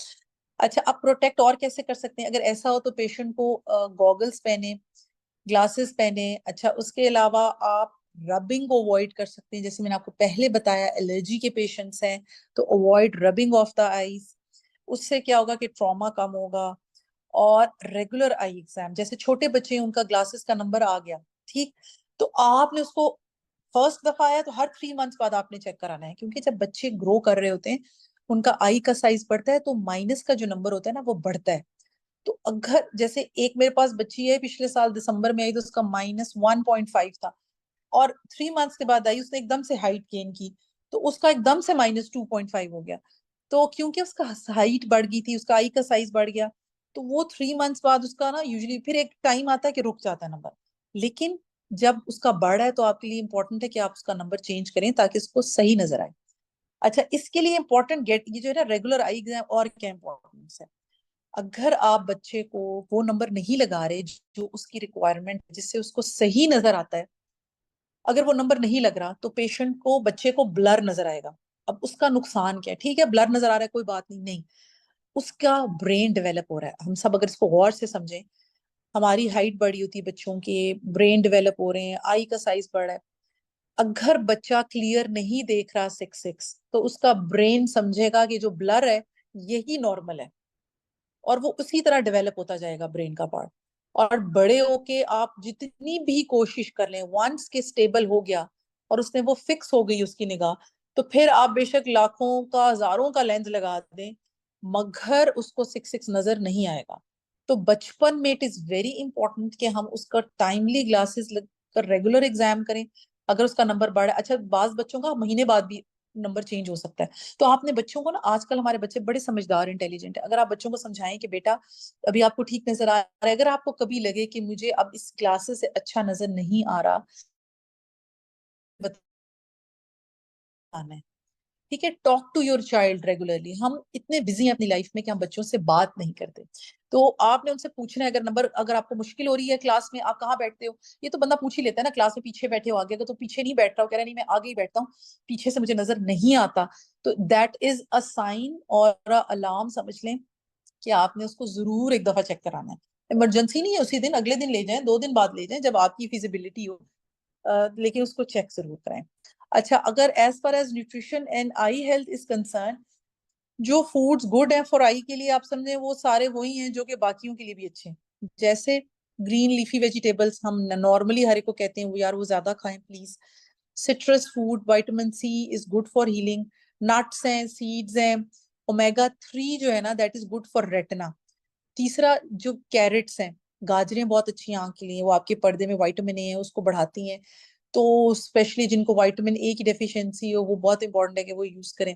अच्छा, आप प्रोटेक्ट और कैसे कर सकते हैं? अगर ऐसा हो तो पेशेंट को गॉगल्स पहने, ग्लासेस पहने। अच्छा, उसके अलावा आप रबिंग को अवॉइड कर सकते हैं, जैसे मैंने आपको पहले बताया एलर्जी के पेशेंट्स हैं तो avoid rubbing of the eyes, उससे क्या होगा कि ट्रॉमा कम होगा। और रेगुलर आई एग्जाम, जैसे छोटे बच्चे हैं उनका ग्लासेस का नंबर आ गया, ठीक, तो आपने उसको फर्स्ट दफा आया तो हर 3 मंथ्स बाद आपने चेक कराना है, क्योंकि जब बच्चे ग्रो कर रहे होते हैं उनका आई का साइज बढ़ता है तो माइनस का जो नंबर होता है ना वो बढ़ता है। तो अगर जैसे एक मेरे पास बच्ची है, पिछले साल दिसंबर में आई तो उसका -1.5 था, और 3 मंथ्स के बाद आई, उसने एकदम से हाइट गेन की तो उसका एकदम से -2.5 हो गया। तो क्योंकि उसका हाइट बढ़ गई थी, उसका आई का साइज बढ़ गया, तो वो 3 मंथ्स बाद उसका ना, यूजुअली फिर एक टाइम आता है कि रुक जाता है नंबर, लेकिन जब उसका बढ़ है तो आपके लिए इंपॉर्टेंट है कि आप उसका नंबर चेंज करें ताकि उसको सही नजर आए। अच्छा, इसके लिए इंपॉर्टेंट गेट, ये जो है ना रेगुलर आई एग्जाम, और क्या इंपॉर्टेंस है, अगर आप बच्चे को वो नंबर नहीं लगा रहे जो उसकी रिक्वायरमेंट, जिससे उसको सही नजर आता है, अगर वो नंबर नहीं लग रहा तो पेशेंट को, बच्चे को ब्लर नजर आएगा। अब उसका नुकसान क्या है? ठीक है ब्लर नजर आ रहा है कोई बात नहीं, नहीं, उसका ब्रेन डेवलप हो रहा है। हम सब अगर इसको गौर से समझें, हमारी हाइट बड़ी होती है, बच्चों के ब्रेन डेवलप हो रहे हैं, आई का साइज बढ़ा है। अगर बच्चा क्लियर नहीं देख रहा 6-6, तो उसका ब्रेन समझेगा कि जो ब्लर है यही नॉर्मल है, और वो उसी तरह डेवलप होता जाएगा ब्रेन का पार्ट। और बड़े होके आप जितनी भी कोशिश कर लें, वंस के स्टेबल हो गया और उसने वो फिक्स हो गई उसकी निगाह, तो फिर आप बेशक लाखों का, हजारों का लेंस लगा दें, मगर उसको 6-6 नजर नहीं आएगा। तो बचपन में इट इज वेरी इंपॉर्टेंट कि हम उसका टाइमली ग्लासेस कर रेगुलर एग्जाम करें। अगर उसका नंबर बढ़ा, अच्छा बाज बच्चों का महीने बाद भी नंबर चेंज हो सकता है, तो आपने बच्चों को ना, आजकल हमारे बच्चे बड़े समझदार इंटेलिजेंट है, अगर आप बच्चों को समझाएं कि बेटा अभी आपको ठीक नजर आ रहा है, अगर आपको कभी लगे कि मुझे अब इस क्लासेस से अच्छा नजर नहीं आ रहा, बताना है, ठीक है, talk to your child regularly. हम इतने बिजी हैं अपनी लाइफ में कि हम बच्चों से बात नहीं करते। तो आपने उनसे पूछना है, अगर आपको मुश्किल हो रही है क्लास में, आप कहाँ बैठते हो, ये तो बंदा पूछ ही लेता है ना, क्लास में पीछे बैठे हो, आगे तो पीछे नहीं बैठ रहा हो, कह रहा नहीं मैं आगे ही बैठता हूँ, पीछे से मुझे नजर नहीं आता, तो दैट इज अ साइन और अलार्म समझ लें कि आपने उसको जरूर एक दफा चेक कराना है। इमरजेंसी नहीं है उसी दिन, अगले दिन ले जाएं, 2 दिन बाद ले जाएं, जब आपकी फिजिबिलिटी हो, लेकिन उसको चेक जरूर कराएं। अच्छा, अगर as far as nutrition and eye health is concern, जो फूड्स गुड है फॉर आई के लिए आप समझे, वो सारे वही हैं जो कि बाकियों के लिए भी अच्छे हैं। जैसे ग्रीन लीफी वेजिटेबल्स, हम नॉर्मली हर एक को कहते हैं वो यार वो ज्यादा खाएं please. Citrus food, vitamin C is good for healing. Nuts हैं, सीड्स हैं, ओमेगा 3 जो है ना that is good for retina. तीसरा जो कैरेट्स हैं, गाजरें बहुत अच्छी हैं आंख के लिए, वो आपके पर्दे में विटामिन ए है उसको बढ़ाती हैं, तो स्पेशली जिनको विटामिन ए की डेफिशिएंसी हो वो बहुत इंपॉर्टेंट है कि वो यूज करें।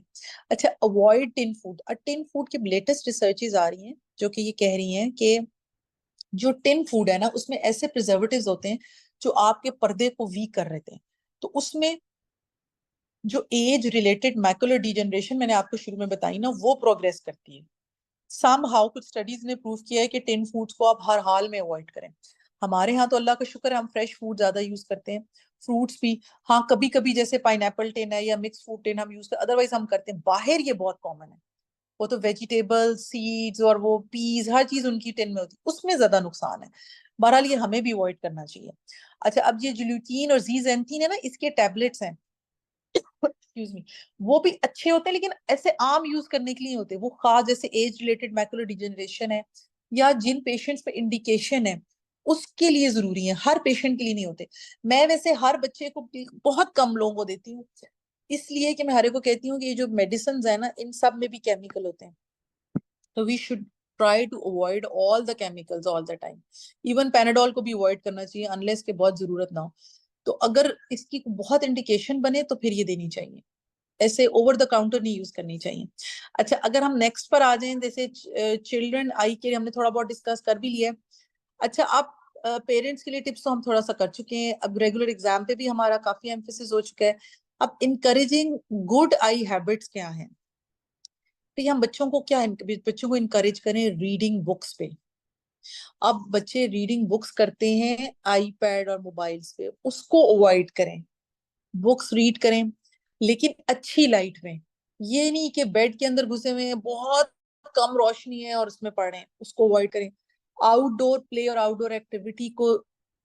अच्छा, avoid tin food. Tin food की लेटेस्ट रिसर्चेज आ रही हैं जो कि ये कह रही हैं कि जो टिन फूड है ना उसमें ऐसे प्रिजर्वेटिव्स होते हैं जो आपके पर्दे को वीक कर रहे थे। तो उसमें जो एज रिलेटेड मैकुलर डिजेनरेशन मैंने आपको शुरू में बताई ना, वो प्रोग्रेस करती है। सम हाउ कुछ स्टडीज ने प्रूव किया है कि टिन फूड्स को आप हर हाल में अवॉइड करें। हमारे यहाँ तो अल्लाह का शुक्र है हम फ्रेश फूड ज्यादा यूज करते हैं, फ्रूट्स भी। हाँ, कभी कभी जैसे पाइनएप्पल टिन है या मिक्स फ्रूट टिन हम यूज करते, अदरवाइज हम करते हैं बाहर, ये बहुत कॉमन है। वो तो वेजिटेबल सीड्स और वो पीज हर चीज उनकी टिन में होती है, उसमें ज्यादा नुकसान है। बहरहाल ये हमें भी अवॉइड करना चाहिए। अच्छा, अब ये जुल्यूटीन और जीजेंथीन है ना, इसके टैबलेट्स हैं, एक्सक्यूज मी, वो भी अच्छे होते हैं लेकिन ऐसे आम यूज करने के लिए होते हैं। वो खास जैसे एज रिलेटेड मैकुलर डिजेनरेशन है या जिन पेशेंट्स पे इंडिकेशन है उसके लिए जरूरी है, हर पेशेंट के लिए नहीं होते। मैं वैसे हर बच्चे को बहुत कम लोगों को देती हूँ, इसलिए कि मैं हर एक को कहती हूँ कि ये जो मेडिसिन है ना इन सब में भी केमिकल होते हैं, तो we should try to avoid all the chemicals all the time. Even Panadol को भी अवॉइड करना चाहिए अनलेस के बहुत जरूरत ना हो। तो अगर इसकी बहुत इंडिकेशन बने तो फिर ये देनी चाहिए, ऐसे ओवर द काउंटर नहीं यूज करनी चाहिए। अच्छा, अगर हम नेक्स्ट पर आ जाएं, जैसे चिल्ड्रन आई के हमने थोड़ा बहुत डिस्कस कर भी लिया है। अच्छा, आप पेरेंट्स के लिए टिप्स तो हम थोड़ा सा कर चुके हैं, अब रेगुलर एग्जाम पे भी हमारा काफी एम्फेसिस हो चुका है। अब इनकरेजिंग गुड आई हैबिट्स क्या हैं, तो ये हम बच्चों को बच्चों को इनकरेज करें रीडिंग बुक्स पे। अब बच्चे रीडिंग बुक्स करते हैं आईपैड और मोबाइल्स पे, उसको अवॉइड करें। बुक्स रीड करें लेकिन अच्छी लाइट में, ये नहीं कि बेड के अंदर घुसे हुए हैं, बहुत कम रोशनी है और उसमें पढ़ रहे हैं, उसको अवॉइड करें। आउटडोर प्ले और आउटडोर एक्टिविटी को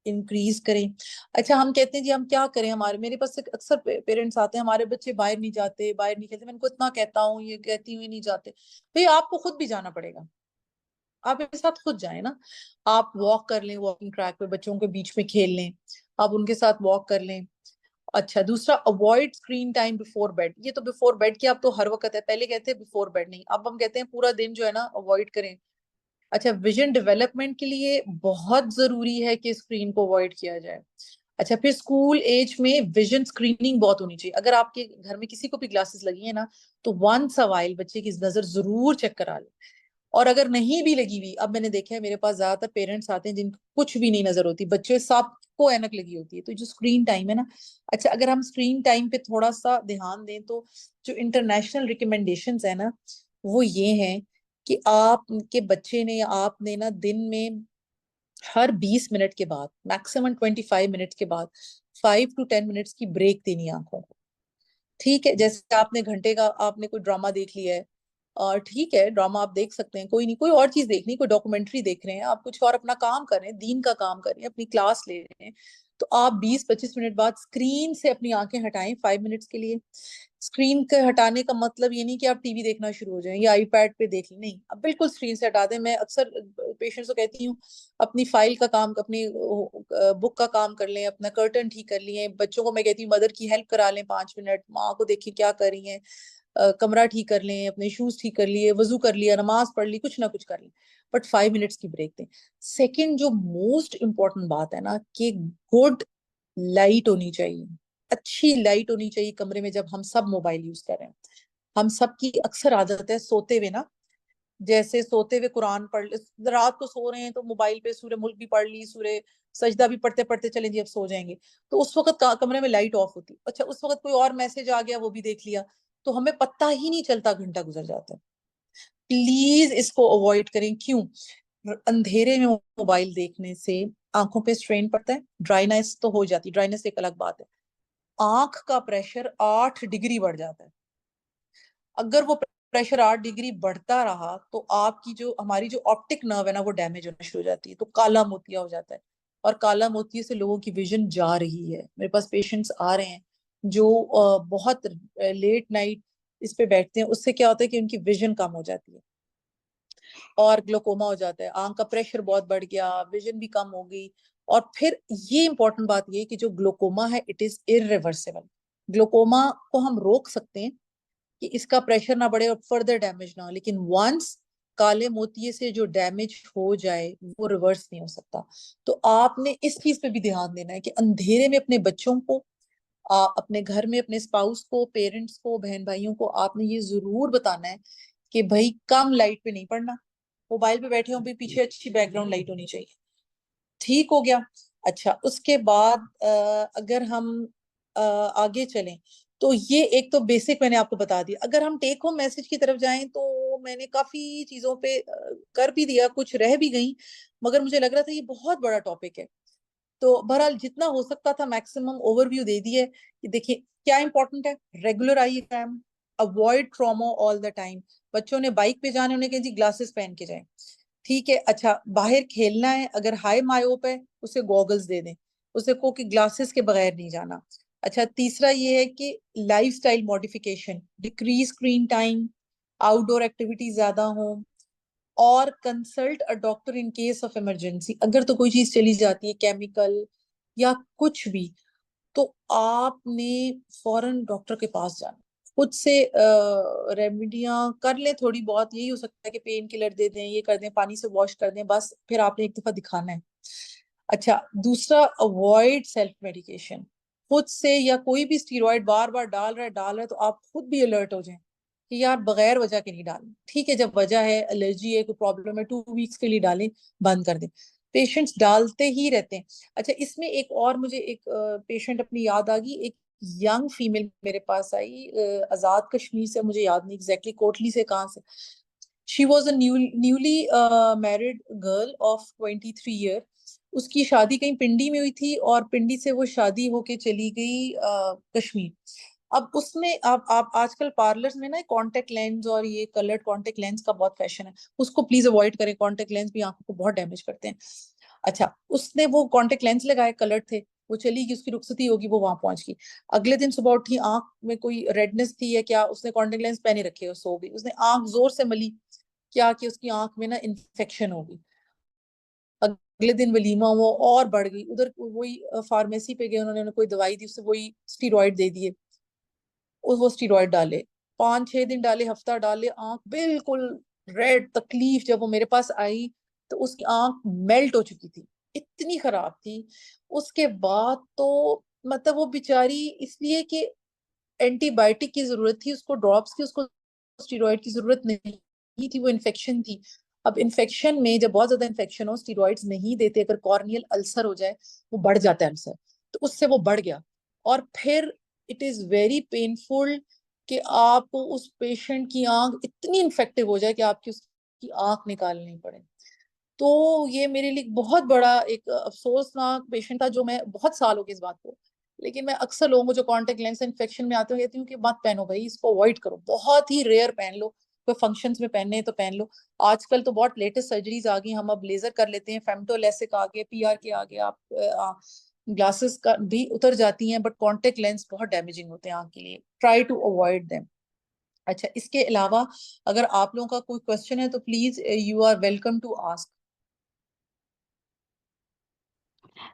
इंक्रीज करें। अच्छा, हम कहते हैं जी हम क्या करें, हमारे मेरे पास अक्सर पेरेंट्स आते हैं हमारे बच्चे बाहर नहीं जाते, बाहर नहीं खेलते, मैं इनको इतना कहता हूँ, ये कहती हुई नहीं जाते। भाई आपको खुद भी जाना पड़ेगा, आप मेरे साथ खुद जाए ना, आप वॉक कर लें, वॉकिंग ट्रैक पे बच्चों के बीच में खेल लें, आप उनके साथ वॉक कर लें। अच्छा, दूसरा avoid screen time before bed. ये तो बिफोर बेड की आप तो हर वक्त है, पहले कहते हैं बिफोर बेड नहीं, अब हम कहते हैं पूरा दिन जो है ना अवॉइड करें। अच्छा, विजन डेवलपमेंट के लिए बहुत जरूरी है कि स्क्रीन को अवॉइड किया जाए। अच्छा, फिर स्कूल एज में विजन स्क्रीनिंग बहुत होनी चाहिए। अगर आपके घर में किसी को भी ग्लासेस लगी है ना, तो वंस अ वाइल बच्चे की नजर जरूर चेक करा ले। और अगर नहीं भी लगी हुई, अब मैंने देखा है मेरे पास ज्यादातर पेरेंट्स आते हैं जिनको कुछ भी नहीं नजर होती, बच्चे सबको ऐनक लगी होती है, तो जो स्क्रीन टाइम है ना, अच्छा अगर हम स्क्रीन टाइम पे थोड़ा सा ध्यान दें तो जो इंटरनेशनल रिकमेंडेशंस है ना वो ये हैं कि आपके बच्चे ने या आपने ना दिन में हर 20 मिनट के बाद, मैक्सिमम 25 मिनट के बाद 5 to 10 मिनट्स की ब्रेक देनी है आंखों को। ठीक है, जैसे आपने घंटे का आपने कोई ड्रामा देख लिया है, और ठीक है ड्रामा आप देख सकते हैं, कोई नहीं, कोई और चीज देखनी, कोई डॉक्यूमेंट्री देख रहे हैं, आप कुछ और अपना काम कर रहे हैं, दीन का काम कर रहे हैं, अपनी क्लास ले रहे हैं, तो आप 20-25 मिनट बाद स्क्रीन से अपनी आंखें हटाएं 5 मिनट्स के लिए। स्क्रीन के हटाने का मतलब ये नहीं कि आप टीवी देखना शुरू हो जाएं या आईपैड पे देख लें, नहीं, अब बिल्कुल स्क्रीन से हटा दें। मैं अक्सर पेशेंट्स को कहती हूँ अपनी फाइल का काम, अपनी बुक का काम कर लें, अपना कर्टन ठीक कर लिए, बच्चों को मैं कहती हूँ मदर की हेल्प करा लें 5 मिनट, माँ को देखिए क्या कर रही हैं, कमरा ठीक कर लें, अपने शूज ठीक कर लिए, वजू कर लिया, नमाज पढ़ ली, कुछ ना कुछ कर लें, बट 5 मिनट्स की ब्रेक दें। सेकंड जो मोस्ट इंपॉर्टेंट बात है ना कि गुड लाइट होनी चाहिए, अच्छी लाइट होनी चाहिए कमरे में जब हम सब मोबाइल यूज कर रहे हैं। हम सब की अक्सर आदत है सोते हुए ना, जैसे सोते हुए कुरान पढ़ रात को सो रहे हैं तो मोबाइल पे सूरह मुल्क भी पढ़ ली, सूरह सजदा भी पढ़ते पढ़ते चले जी अब सो जाएंगे, तो उस वक्त कमरे में लाइट ऑफ होती, अच्छा उस वक्त कोई और मैसेज आ गया वो भी देख लिया, तो हमें पता ही नहीं चलता, घंटा गुजर जाता है। प्लीज इसको अवॉइड करें। क्यों? अंधेरे में मोबाइल देखने से आंखों पे स्ट्रेन पड़ता है, ड्राइनेस तो हो जाती है, ड्राइनेस एक अलग बात है। आंख का प्रेशर 8 डिग्री बढ़ जाता है। अगर वो प्रेशर 8 डिग्री बढ़ता रहा तो आपकी जो हमारी जो ऑप्टिक नर्व है ना वो डैमेज होना शुरू हो जाती है, तो काला मोतिया हो जाता है। और काला मोतिया से लोगों की विजन जा रही है। मेरे पास पेशेंट्स आ रहे हैं जो बहुत लेट नाइट इस पे बैठते हैं, उससे क्या होता है कि उनकी विजन कम हो जाती है और ग्लोकोमा हो जाता है, आंख का प्रेशर बहुत बढ़ गया, विजन भी कम हो गई। और फिर ये इंपॉर्टेंट बात ये कि जो ग्लोकोमा है इट इज इरिवर्सिबल। ग्लोकोमा को हम रोक सकते हैं कि इसका प्रेशर ना बढ़े और फर्दर डैमेज ना हो, लेकिन वंस काले मोतिये से जो डैमेज हो जाए वो रिवर्स नहीं हो सकता। तो आपने इस चीज पे भी ध्यान देना है कि अंधेरे में अपने बच्चों को, अपने घर में अपने स्पाउस को, पेरेंट्स को, बहन भाइयों को आपने ये जरूर बताना है कि भाई कम लाइट पे नहीं पढ़ना। मोबाइल पे बैठे हो भी, पीछे अच्छी बैकग्राउंड लाइट होनी चाहिए। ठीक हो गया। अच्छा, उसके बाद अगर हम आगे चलें तो ये एक तो बेसिक मैंने आपको बता दिया। अगर हम टेक होम मैसेज की तरफ जाएं तो मैंने काफी चीजों पे कर भी दिया, कुछ रह भी गई, मगर मुझे लग रहा था ये बहुत बड़ा टॉपिक है। तो बहरहाल जितना हो सकता था मैक्सिमम ओवरव्यू दे दी है कि देखिए क्या इंपॉर्टेंट है। Regular I exam, avoid trauma all the time. बच्चों ने बाइक पे जाने, उन्हें कहें जी ग्लासेस पहन के जाएं, ठीक है। अच्छा, बाहर खेलना है, अगर हाई मायोप है उसे गॉगल्स दे दें, उसे को कि ग्लासेस के बगैर नहीं जाना। अच्छा, तीसरा ये है कि lifestyle modification, decrease screen time, outdoor activity ज्यादा हो, और consult a doctor in case of emergency. अगर तो कोई चीज चली जाती है केमिकल या कुछ भी, तो आपने फौरन डॉक्टर के पास जाना। खुद से रेमेडियां कर ले थोड़ी बहुत, यही हो सकता है कि पेन किलर दे दें, ये कर दें, पानी से वॉश कर दें, बस फिर आपने एक दफा दिखाना है। अच्छा, दूसरा, अवॉइड सेल्फ मेडिकेशन। खुद से या कोई भी स्टीरॉइड बार बार डाल रहा है तो आप खुद भी अलर्ट हो जाएं कि यार बगैर वजह के नहीं डालें। ठीक है, जब वजह है, एलर्जी है, कोई प्रॉब्लम है, 2 वीक्स के लिए डालें, बंद कर दें। पेशेंट्स डालते ही रहते हैं। अच्छा, इसमें एक और मुझे एक पेशेंट अपनी याद आ गई। एक यंग फीमेल मेरे पास आई, आजाद कश्मीर से, मुझे याद नहीं एग्जैक्टली कोटली से कहाँ से। She was a newly married girl of 23 year. उसकी शादी कहीं पिंडी में हुई थी और पिंडी से वो शादी होके चली गई कश्मीर। अब उसने, आप आजकल पार्लर्स में ना कॉन्टेक्ट लेंस और ये कलर्ड कॉन्टेक्ट लेंस का बहुत फैशन है, उसको प्लीज अवॉइड करें। कॉन्टेक्ट लेंस भी आंखों को बहुत डैमेज करते हैं। अच्छा, उसने वो कॉन्टेक्ट लेंस लगाए, कलर्ड थे, वो चली गई, उसकी रुखसती होगी, वो वहां पहुंच गई। अगले दिन सुबह उठी, आंख में कोई रेडनेस थी या क्या, उसने कॉन्टेक्ट लेंस पहने रखे और सो गई। उसने आंख जोर से मली, क्या कि उसकी आंख में ना इन्फेक्शन हो गई। अगले दिन वलीमा हुआ और बढ़ गई। उधर वही फार्मेसी पे गए, उन्होंने कोई दवाई दी, उससे वही स्टीरॉइड दे दिए, वो स्टीरॉइड डाले, 5-6 दिन डाले, हफ्ता डाले, आंख बिल्कुल रेड, तकलीफ। जब वो मेरे पास आई तो उसकी आंख मेल्ट हो चुकी थी, इतनी खराब थी। उसके बाद तो मतलब वो बेचारी, इसलिए कि एंटीबायोटिक की जरूरत थी उसको, ड्रॉप्स की, उसको स्टीरॉइड की जरूरत नहीं थी, वो इन्फेक्शन थी। अब इन्फेक्शन में जब बहुत ज्यादा इन्फेक्शन हो, स्टीरॉइड्स नहीं देते, अगर कॉर्नियल अल्सर हो जाए, वो बढ़ जाता है अल्सर, तो उससे वो बढ़ गया। और फिर इट इज वेरी पेनफुल कि आप उस पेशेंट की आंख इतनी इन्फेक्टिव हो जाए कि आपकी उसकी आंख निकालनी पड़े। तो ये मेरे लिए बहुत बड़ा एक अफसोसनाक पेशेंट था, जो मैं बहुत साल हो गए इस बात को। लेकिन मैं अक्सर लोगों को जो कॉन्टेक्ट लेंस इन्फेक्शन में आते हुए कहती हूँ कि मत पहनो भाई, इसको अवॉइड करो, बहुत ही रेयर पहन लो, कोई फंक्शंस में पहनने हैं तो पहन लो। आजकल तो बहुत लेटेस्ट सर्जरीज आ गई, हम अब लेजर कर लेते हैं, फेमटोलेसिक आ गए, पीआर के आ गए, आप ग्लासेस का भी उतर जाती हैं, बट कॉन्टेक्ट लेंस बहुत डैमेजिंग होते हैं आंख के लिए, ट्राई टू अवॉइड देम। अच्छा, इसके अलावा अगर आप लोगों का कोई क्वेश्चन है तो please you are welcome to ask.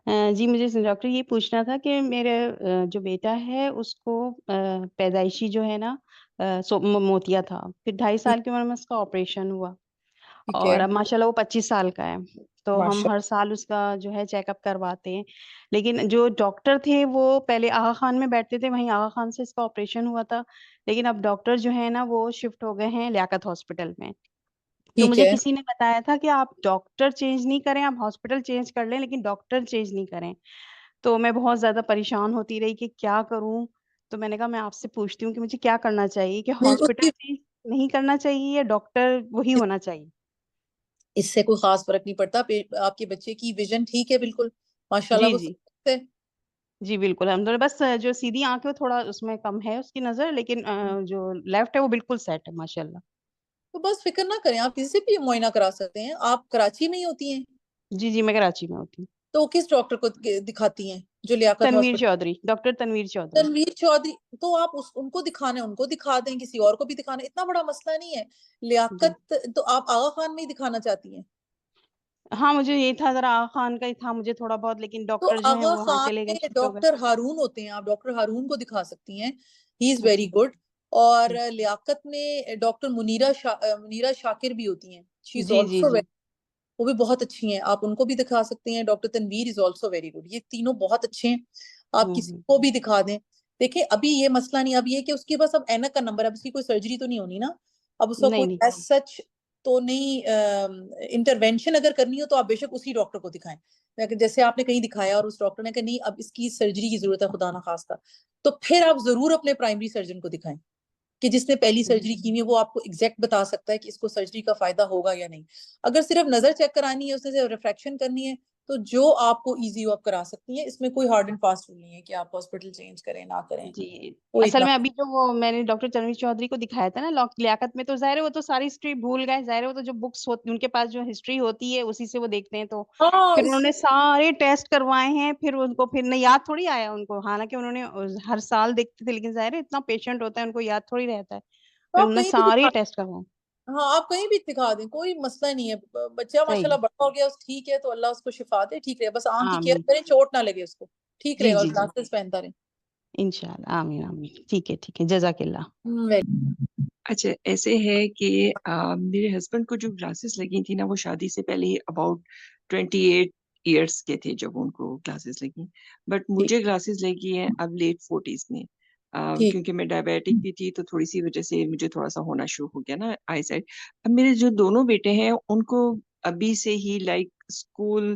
जी, मुझे डॉक्टर ये पूछना था कि मेरे जो बेटा है उसको पैदाइशी जो है ना मोतिया था, फिर 2.5 साल की उम्र में उसका ऑपरेशन हुआ ठीक है। और अब माशाल्लाह वो 25 साल का है। तो हम माशा हर साल उसका जो है चेकअप करवाते हैं। लेकिन जो डॉक्टर थे वो पहले आगा खान में बैठते थे, वहीं आगा खान से इसका ऑपरेशन हुआ था। लेकिन अब डॉक्टर जो है ना वो शिफ्ट हो गए हैं लियाकत हॉस्पिटल में। तो ठीक मुझे है। किसी ने बताया था कि आप डॉक्टर चेंज नहीं करें, आप हॉस्पिटल चेंज कर लें, लेकिन डॉक्टर चेंज नहीं करें। तो मैं बहुत ज्यादा परेशान होती रही कि क्या करूं। तो मैंने कहा मैं आपसे पूछती हूँ कि मुझे क्या करना चाहिए, कि नहीं, हॉस्पिटल चेंज नहीं करना चाहिए या डॉक्टर वही होना चाहिए? इससे कोई खास फर्क नहीं पड़ता। आपके बच्चे की विजन ठीक है बिल्कुल, माशाल्लाह, जी, वो जी। है। जी, बिल्कुल, अल्हम्दुलिल्लाह। बस जो सीधी आँख है वो थोड़ा उसमें कम है उसकी नज़र, लेकिन जो लेफ्ट है वो बिल्कुल सेट है माशाल्लाह। तो बस फिक्र ना करें, आप किसी से भी मुआयना करा सकते हैं। आप कराची में ही होती हैं, जी, जी, मैं कराची में होती हूँ। तो किस डॉक्टर को दिखाती हैं? जो लियाकत तनवीर हॉस्पिटल। चौधरी, डॉक्टर तनवीर चौधरी। तनवीर चौधरी, तो आप उनको दिखाने, उनको दिखा दें, किसी और को भी दिखाना, इतना बड़ा मसला नहीं है। जी। लियाकत तो आप आगा खान में ही दिखाना चाहती हैं। हाँ, मुझे ये था, ज़रा आगा खान का ही था मुझे थोड़ा बहुत, लेकिन तो डॉक्टर जो हैं आगा वो वहाँ खान चले गए, में शिफ्ट हो गए। डॉक्टर हारून होते हैं, आप डॉक्टर हारून को दिखा सकती हैं। ही इज वेरी अच्छा। गुड। और लियाकत में डॉक्टर मुनीरा शाकिर भी होती हैं। शी इज जी, जी, ऑल्सो, जी। वो भी बहुत अच्छी हैं, आप उनको भी दिखा सकते हैं। Doctor Tanveer is also very good. ये तीनों बहुत अच्छे हैं, आप किसी हुँ। को भी दिखा दें। देखिए अभी ये मसला नहीं, अब ये कि उसके पास अब ऐनक का नंबर है, अब उसकी कोई सर्जरी तो नहीं होनी ना, अब उसका नहीं, कोई नहीं। एज सच तो नहीं। इंटरवेंशन अगर करनी हो तो आप बेशक उसी डॉक्टर को दिखाएं। लेकिन जैसे आपने कहीं दिखाया और उस डॉक्टर ने कहा नहीं अब इसकी सर्जरी की जरूरत है खुदा ना खास्ता, तो फिर आप जरूर अपने प्राइमरी सर्जन को दिखाएं, कि जिसने पहली सर्जरी की हुई है वो आपको एग्जैक्ट बता सकता है कि इसको सर्जरी का फायदा होगा या नहीं। अगर सिर्फ नजर चेक करानी है, उससे रिफ्रैक्शन करनी है, तो जो आपको इजी हो आप करा सकती हैं। इसमें कोई हार्ड एंड फास्ट रूल नहीं है कि आप हॉस्पिटल चेंज करें ना करें, जी। कोई असल इतना। में अभी जो वो मैंने डॉक्टर तनवीर चौधरी को दिखाया था ना लियाकत में, तो ज़ाहिर है वो तो सारी हिस्ट्री भूल गए, ज़ाहिर है वो तो जो बुक्स होती उनके पास जो हिस्ट्री होती है उसी से वो देखते हैं, तो हाँ फिर उन्होंने सारे टेस्ट करवाए हैं, फिर उनको फिर नहीं याद थोड़ी आया उनको, हालाँकि उन्होंने हर साल देखते थे, लेकिन ज़ाहिर है इतना पेशेंट होता है उनको याद थोड़ी रहता है। तो फिर आप उन्होंने कहीं भी सारे दिखा, टेस्ट करवाए। हाँ आप कहीं भी दिखा दें, कोई मसला नहीं है। बच्चा सही माशाल्लाह है। बड़ा हो गया, ठीक है, तो अल्लाह उसको शिफा दे, ठीक रहे, बस आंख की केयर आमीन। करें, चोट ना लगे उसको, ठीक जी, रहेगा, और जी, जी। ग्लासेस पहनता रहे। इंशाल्लाह, आमीन, आमीन। ठीक है, जज़ाकिल्लाह। अच्छा ऐसे है कि मेरे हस्बैंड को जो ग्लासेस लगी थी ना वो शादी से पहले अबाउट 28 इयर्स के थे जब उनको ग्लासेस लगी, बट ठीक मुझे ग्लासेस लगी हैं अब लेट 40s में। ठीक। क्योंकि मैं डायबिटिक भी थी तो थोड़ी सी वजह से मुझे थोड़ा सा होना शुरू हो गया ना आई साइड। अब मेरे जो दोनों बेटे हैं उनको अभी से ही लाइक स्कूल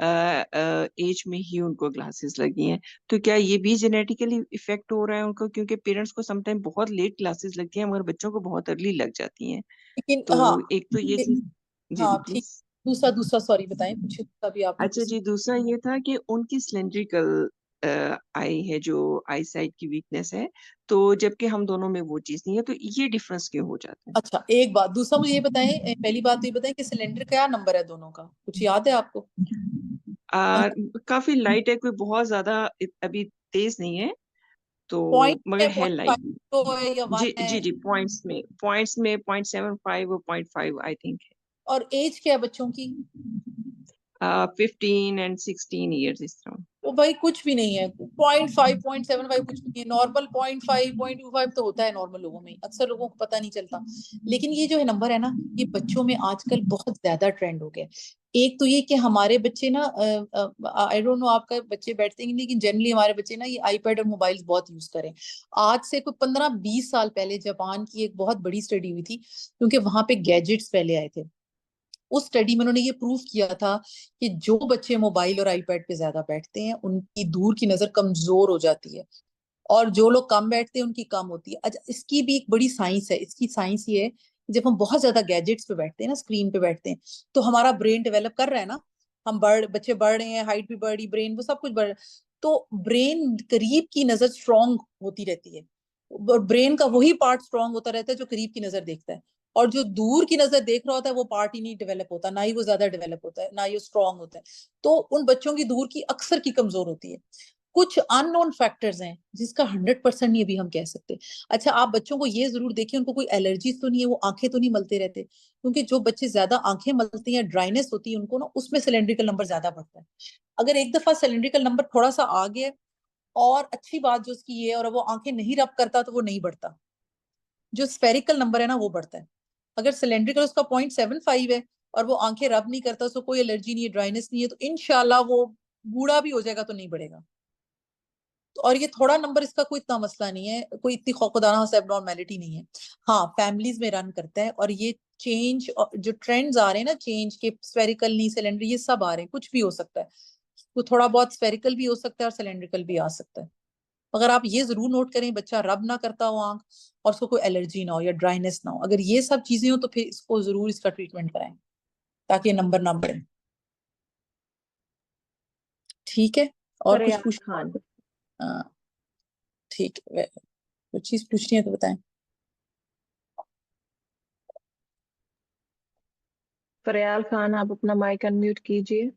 एज में ही उनको ग्लासेस लगी हैं, तो क्या ये भी जेनेटिकली इफेक्ट हो रहा है उनको? क्योंकि पेरेंट्स को समटाइम बहुत लेट क्लासेस लगती हैं मगर बच्चों को बहुत अर्ली लग जाती हैं। लेकिन तो हाँ, एक तो ये चीज। जी जी हाँ ठीक। प्लीज। दूसरा दूसरा सॉरी बताएं, कुछ अभी आपने अच्छा कुछ। जी, दूसरा ये था कि उनकी सिलेंड्रिकल आई है, जो आई साइड की वीकनेस है, तो जबकि हम दोनों में वो चीज नहीं है, तो ये डिफरेंस क्यों हो जाता है? अच्छा एक बात, दूसरा मुझे ये बताएं, पहली बात तो ये बताएं कि सिलेंडर क्या नंबर है दोनों का, कुछ याद है आपको? आ, काफी लाइट है, कोई बहुत ज्यादा अभी तेज नहीं है, तो पॉइंट मगर है, है पॉइंट लाइट। फाइव तो है या वन जी है? जी जी, पॉइंट्स में 0.75 और 0.5 आई थिंक और एज क्या है बच्चों की? है। 15 एंड 16 ईयर्स इस तरह। वो भाई कुछ भी नहीं है, 0.5 0.75 कुछ भी नहीं है। नॉर्मल 0.5 0.25 तो होता है नॉर्मल लोगों में, अक्सर लोगों को पता नहीं चलता। लेकिन ये जो है नंबर है ना, ये बच्चों में आजकल बहुत ज्यादा ट्रेंड हो गया। एक तो ये कि हमारे बच्चे ना, आई डोंट नो आपका बच्चे बैठते हैं लेकिन जनरली हमारे बच्चे ना ये आईपैड और मोबाइल बहुत यूज करें। आज से कोई 15-20 साल पहले जापान की एक बहुत बड़ी स्टडी हुई थी, क्योंकि वहां पे गैजेट्स पहले आए थे। उस स्टडी में उन्होंने ये प्रूव किया था कि जो बच्चे मोबाइल और आईपैड पे ज्यादा बैठते हैं उनकी दूर की नजर कमजोर हो जाती है, और जो लोग कम बैठते हैं उनकी कम होती है। अच्छा इसकी भी एक बड़ी साइंस है, इसकी साइंस ये है कि जब हम बहुत ज्यादा गैजेट्स पे बैठते हैं ना, स्क्रीन पे बैठते हैं, तो हमारा ब्रेन डेवलप कर रहा है ना, हम बच्चे बढ़ रहे हैं, हाइट भी बढ़ी, ब्रेन वो सब कुछ बढ़ रहा है, तो ब्रेन करीब की नजर स्ट्रांग होती रहती है, और ब्रेन का वही पार्ट स्ट्रांग होता रहता है जो करीब की नजर देखता है, और जो दूर की नजर देख रहा होता है वो पार्ट ही नहीं डेवलप होता, ना ही वो ज्यादा डेवलप होता है, ना ही वो स्ट्रांग होता है। तो उन बच्चों की दूर की अक्सर की कमजोर होती है। कुछ अननोन फैक्टर्स हैं जिसका 100% नहीं अभी हम कह सकते। अच्छा आप बच्चों को ये जरूर देखिए उनको कोई एलर्जीज तो नहीं है, वो आंखें तो नहीं मलते रहते, क्योंकि जो बच्चे ज्यादा आंखें मलती हैं, ड्राइनेस होती है उनको ना, उसमें सिलेंड्रिकल नंबर ज्यादा बढ़ता है। अगर एक दफा सिलेंड्रिकल नंबर थोड़ा सा आ गया, और अच्छी बात जो उसकी ये है, और वो आंखें नहीं रब करता तो वो नहीं बढ़ता, जो स्फेरिकल नंबर है ना वो बढ़ता है। अगर सिलेंड्रिकल उसका 0.75 है और वो आंखें रब नहीं करता, उसको कोई एलर्जी नहीं है, ड्राइनेस नहीं है, तो इनशाला वो बूढ़ा भी हो जाएगा तो नहीं बढ़ेगा। तो और ये थोड़ा नंबर, इसका कोई इतना मसला नहीं है, कोई इतनी खौफनाक से एबनॉर्मेलिटी नहीं है। हाँ फैमिलीज में रन करता है, और ये चेंज जो ट्रेंड्स आ रहे हैं ना, चेंज के स्फेरिकल नहीं सिलेंडर, ये सब आ रहे हैं, कुछ भी हो सकता है, वो थोड़ा बहुत स्फेरिकल भी हो सकता है और सिलेंड्रिकल भी आ सकता है। मगर आप ये जरूर नोट करें बच्चा रब ना करता हो आंख और उसको कोई एलर्जी ना हो या ड्राइनेस ना हो। अगर ये सब चीजें हो तो फिर इसको जरूर इसका ट्रीटमेंट कराएं ताकि ये नंबर ना बढ़े। ठीक है, और कुछ फरियाल पूछ? खान। हाँ, ठीक है, कुछ चीज पूछनी है तो बताएं। फरियाल खान, आप अपना माइक अनम्यूट कीजिए।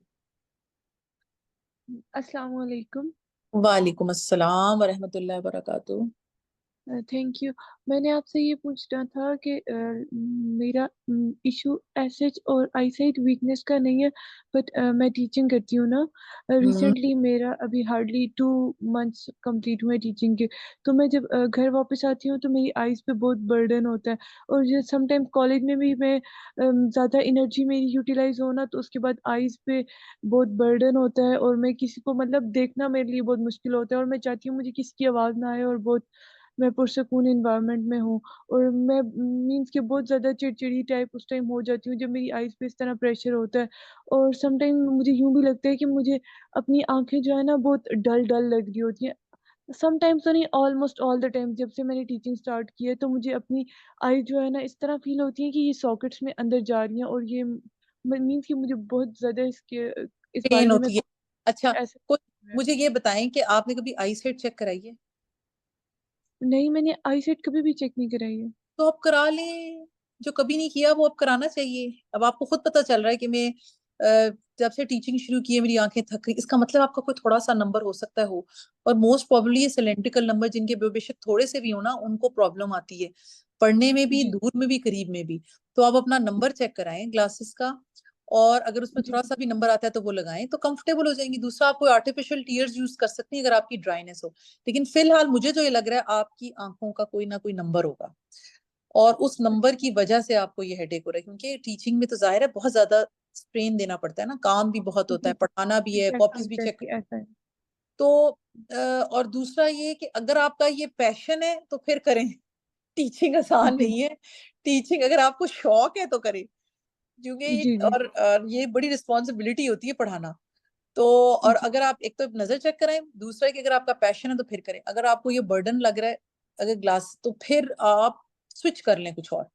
अस्सलाम वालेकुम। वालेकुम अस्सलाम वरहमतुल्लाहि वबरकातुहू। Thank you. मैंने आपसे ये पूछना था कि मेरा इशू एसएच और आईसाइट वीकनेस का नहीं है, बट मैं टीचिंग करती हूँ ना। रिसेंटली मेरा अभी हार्डली 2 मंथ्स कंप्लीट हुए टीचिंग के। तो मैं जब घर वापस आती हूँ तो मेरी आईज पे बहुत बर्डन होता है। और जो समटाइम कॉलेज में भी मैं ज़्यादा एनर्जी मेरी यूटिलाइज हो ना, तो उसके बाद आईज पे बहुत बर्डन होता है और मैं किसी को मतलब देखना मेरे लिए बहुत मुश्किल होता है। और मैं चाहती हूँ मुझे किसी की आवाज़ ना आए और बहुत मैं पुरसकून इन्वायरमेंट में हूँ। और मैं मीन्स के बहुत ज़्यादा चिड़चिड़ी टाइप उस टाइम हो जाती हूँ जब मेरी आईज पे इस तरह प्रेशर होता है। और समटाइम मुझे यूं भी लगता है कि मुझे अपनी आंखें जो है ना बहुत डल डल लग रही होती हैं। समटाइम्स तो नहीं, ऑलमोस्ट ऑल द टाइम जब से मैंने टीचिंग स्टार्ट की है तो मुझे अपनी आई जो है ना इस तरह फील होती है कि ये सॉकेट्स में अंदर जा रही हैं। और ये मीन्स कि मुझे बहुत ज़्यादा इसके इस बारे पेन में मैं होती है। अच्छा, ऐसा कोई मुझे ये बताएं कि आपने कभी आईसाइट चेक कराई है? नहीं, मैंने आई सेट कभी भी चेक नहीं कराई है। तो आप करा लें। जो कभी नहीं किया वो अब कराना चाहिए। अब आपको खुद पता चल रहा है कि मैं जब से टीचिंग शुरू की है मेरी आंखें थक गई, इसका मतलब आपका कोई थोड़ा सा नंबर हो सकता है हो। और मोस्ट प्रोबेबली ये सिलेंड्रिकल नंबर जिनके बेशक थोड़े से भी हो ना उनको प्रॉब्लम आती है, पढ़ने में भी, जी दूर में भी, करीब में भी। तो आप अपना नंबर चेक कराएं ग्लासेस का, और अगर उसमें जी थोड़ा सा भी नंबर आता है तो वो लगाएं तो कंफर्टेबल हो जाएंगी। दूसरा, आप कोई आर्टिफिशियल टीयर्स यूज कर सकती हैं अगर आपकी ड्राइनेस हो। लेकिन फिलहाल मुझे जो ये लग रहा है आपकी आंखों का कोई ना कोई नंबर होगा, और उस नंबर की वजह से आपको ये हेडेक हो रहा है। क्योंकि टीचिंग में तो जाहिर है बहुत ज्यादा स्ट्रेन देना पड़ता है ना, काम भी बहुत होता जी है, पढ़ाना भी है, कॉपीज भी चेक। एग्जैक्टली ऐसा है। तो और दूसरा ये कि अगर आपका ये पैशन है तो फिर करें। टीचिंग आसान जी नहीं है। टीचिंग अगर आपको शौक है तो करें, क्योंकि जी जी और ये बड़ी रिस्पॉन्सिबिलिटी होती है पढ़ाना। तो और जी अगर आप एक तो नजर चेक कराएं, दूसरा है कि अगर आपका पैशन है तो फिर करें। अगर आपको ये बर्डन लग रहा है अगर ग्लास, तो फिर आप स्विच कर लें कुछ और।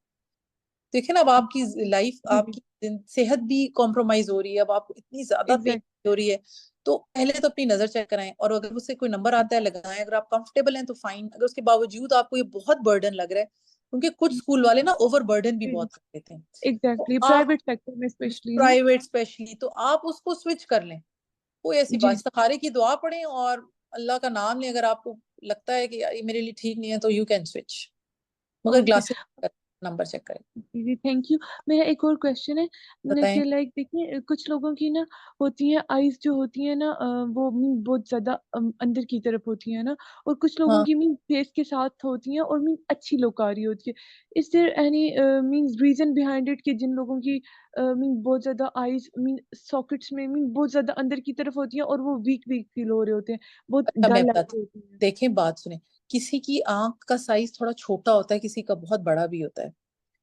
देखिए ना, अब आपकी लाइफ, जी जी आपकी सेहत भी कॉम्प्रोमाइज हो रही है, अब आपको इतनी ज्यादा पेन एग्जैक्ट हो रही है। तो पहले तो अपनी नजर चेक कराएं, और अगर उससे कोई नंबर आता है लगाएं। अगर आप कंफर्टेबल हैं तो फाइन, अगर उसके बावजूद आपको ये बहुत बर्डन लग रहा है, क्योंकि कुछ स्कूल वाले ना ओवर बर्डन भी जी बहुत कर देते हैं। तो एग्जैक्टली आप प्राइवेट सेक्टर में स्पेशली ना। प्राइवेट स्पेशली, तो आप उसको स्विच कर लें। कोई ऐसी बात, जी इस्तिखारे की दुआ पढ़ें और अल्लाह का नाम लें। अगर आपको लगता है कि यार ये मेरे लिए ठीक नहीं है तो यू कैन स्विच, मगर ओके ग्लासेस नंबर चेक करें। जी थैंक यू। मेरा एक और क्वेश्चन है बताएं। कि लाइक देखिए कुछ लोगों की ना होती है आईज जो होती है ना वो बहुत ज्यादा अंदर की तरफ होती है ना। और कुछ लोगों हाँ, की मीन फेस के साथ होती है और मीन अच्छी लोकारी होती है। Is there any mean reason behind it कि जिन लोगों की मीन बहुत ज्यादा आईज मीन सॉकेट्स में मीन बहुत ज्यादा अंदर की तरफ होती है और वो वीक वीक फील हो रहे होते हैं, बहुत अच्छा मैं डल बताती होती है। देखें, बात सुने। किसी की आंख का साइज थोड़ा छोटा होता है, किसी का बहुत बड़ा भी होता है।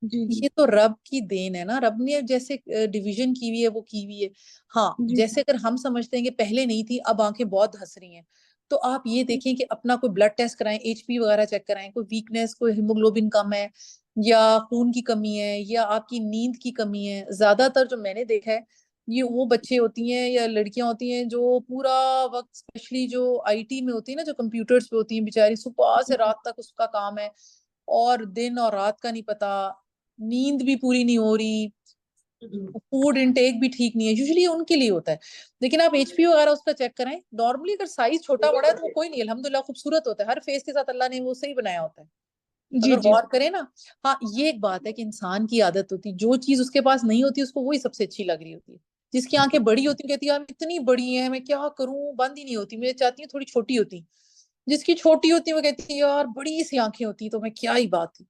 जी जी ये तो रब की देन है ना, रब ने जैसे डिवीजन की हुई है वो की हुई है। हाँ, जी जैसे अगर हम समझते हैं कि पहले नहीं थी अब आंखें बहुत धंस रही हैं, तो आप ये देखें कि अपना कोई ब्लड टेस्ट कराएं, एचपी वगैरह चेक कराएं, कोई वीकनेस, कोई हीमोग्लोबिन कम है या खून की कमी है या आपकी नींद की कमी है। ज्यादातर जो मैंने देखा है ये वो बच्चे होती हैं या लड़कियां होती हैं जो पूरा वक्त, स्पेशली जो आईटी में होती है ना, जो कंप्यूटर्स पे होती हैं, बेचारी सुबह से रात तक उसका काम है, और दिन और रात का नहीं पता, नींद भी पूरी नहीं हो रही, फूड इनटेक भी ठीक नहीं है। यूजुअली उनके लिए होता है। लेकिन आप एचपी वगैरह उसका चेक कराएं। नॉर्मली अगर साइज छोटा बड़ा है तो वो कोई नहीं, अल्हम्दुलिल्लाह खूबसूरत होता है, हर फेस के साथ अल्लाह ने वो सही बनाया होता है, जी अगर जी गौर करें ना। हाँ, ये एक बात है कि इंसान की आदत होती है, जो चीज उसके पास नहीं होती उसको वही सबसे अच्छी लग रही होती है। जिसकी आंखें बड़ी होती कहती है यार इतनी बड़ी है मैं क्या करूं, बंद ही नहीं होती, मैं चाहती हूँ थोड़ी छोटी होती। जिसकी छोटी होती है वो कहती है यार बड़ी सी आंखें होती तो मैं क्या ही बात थी।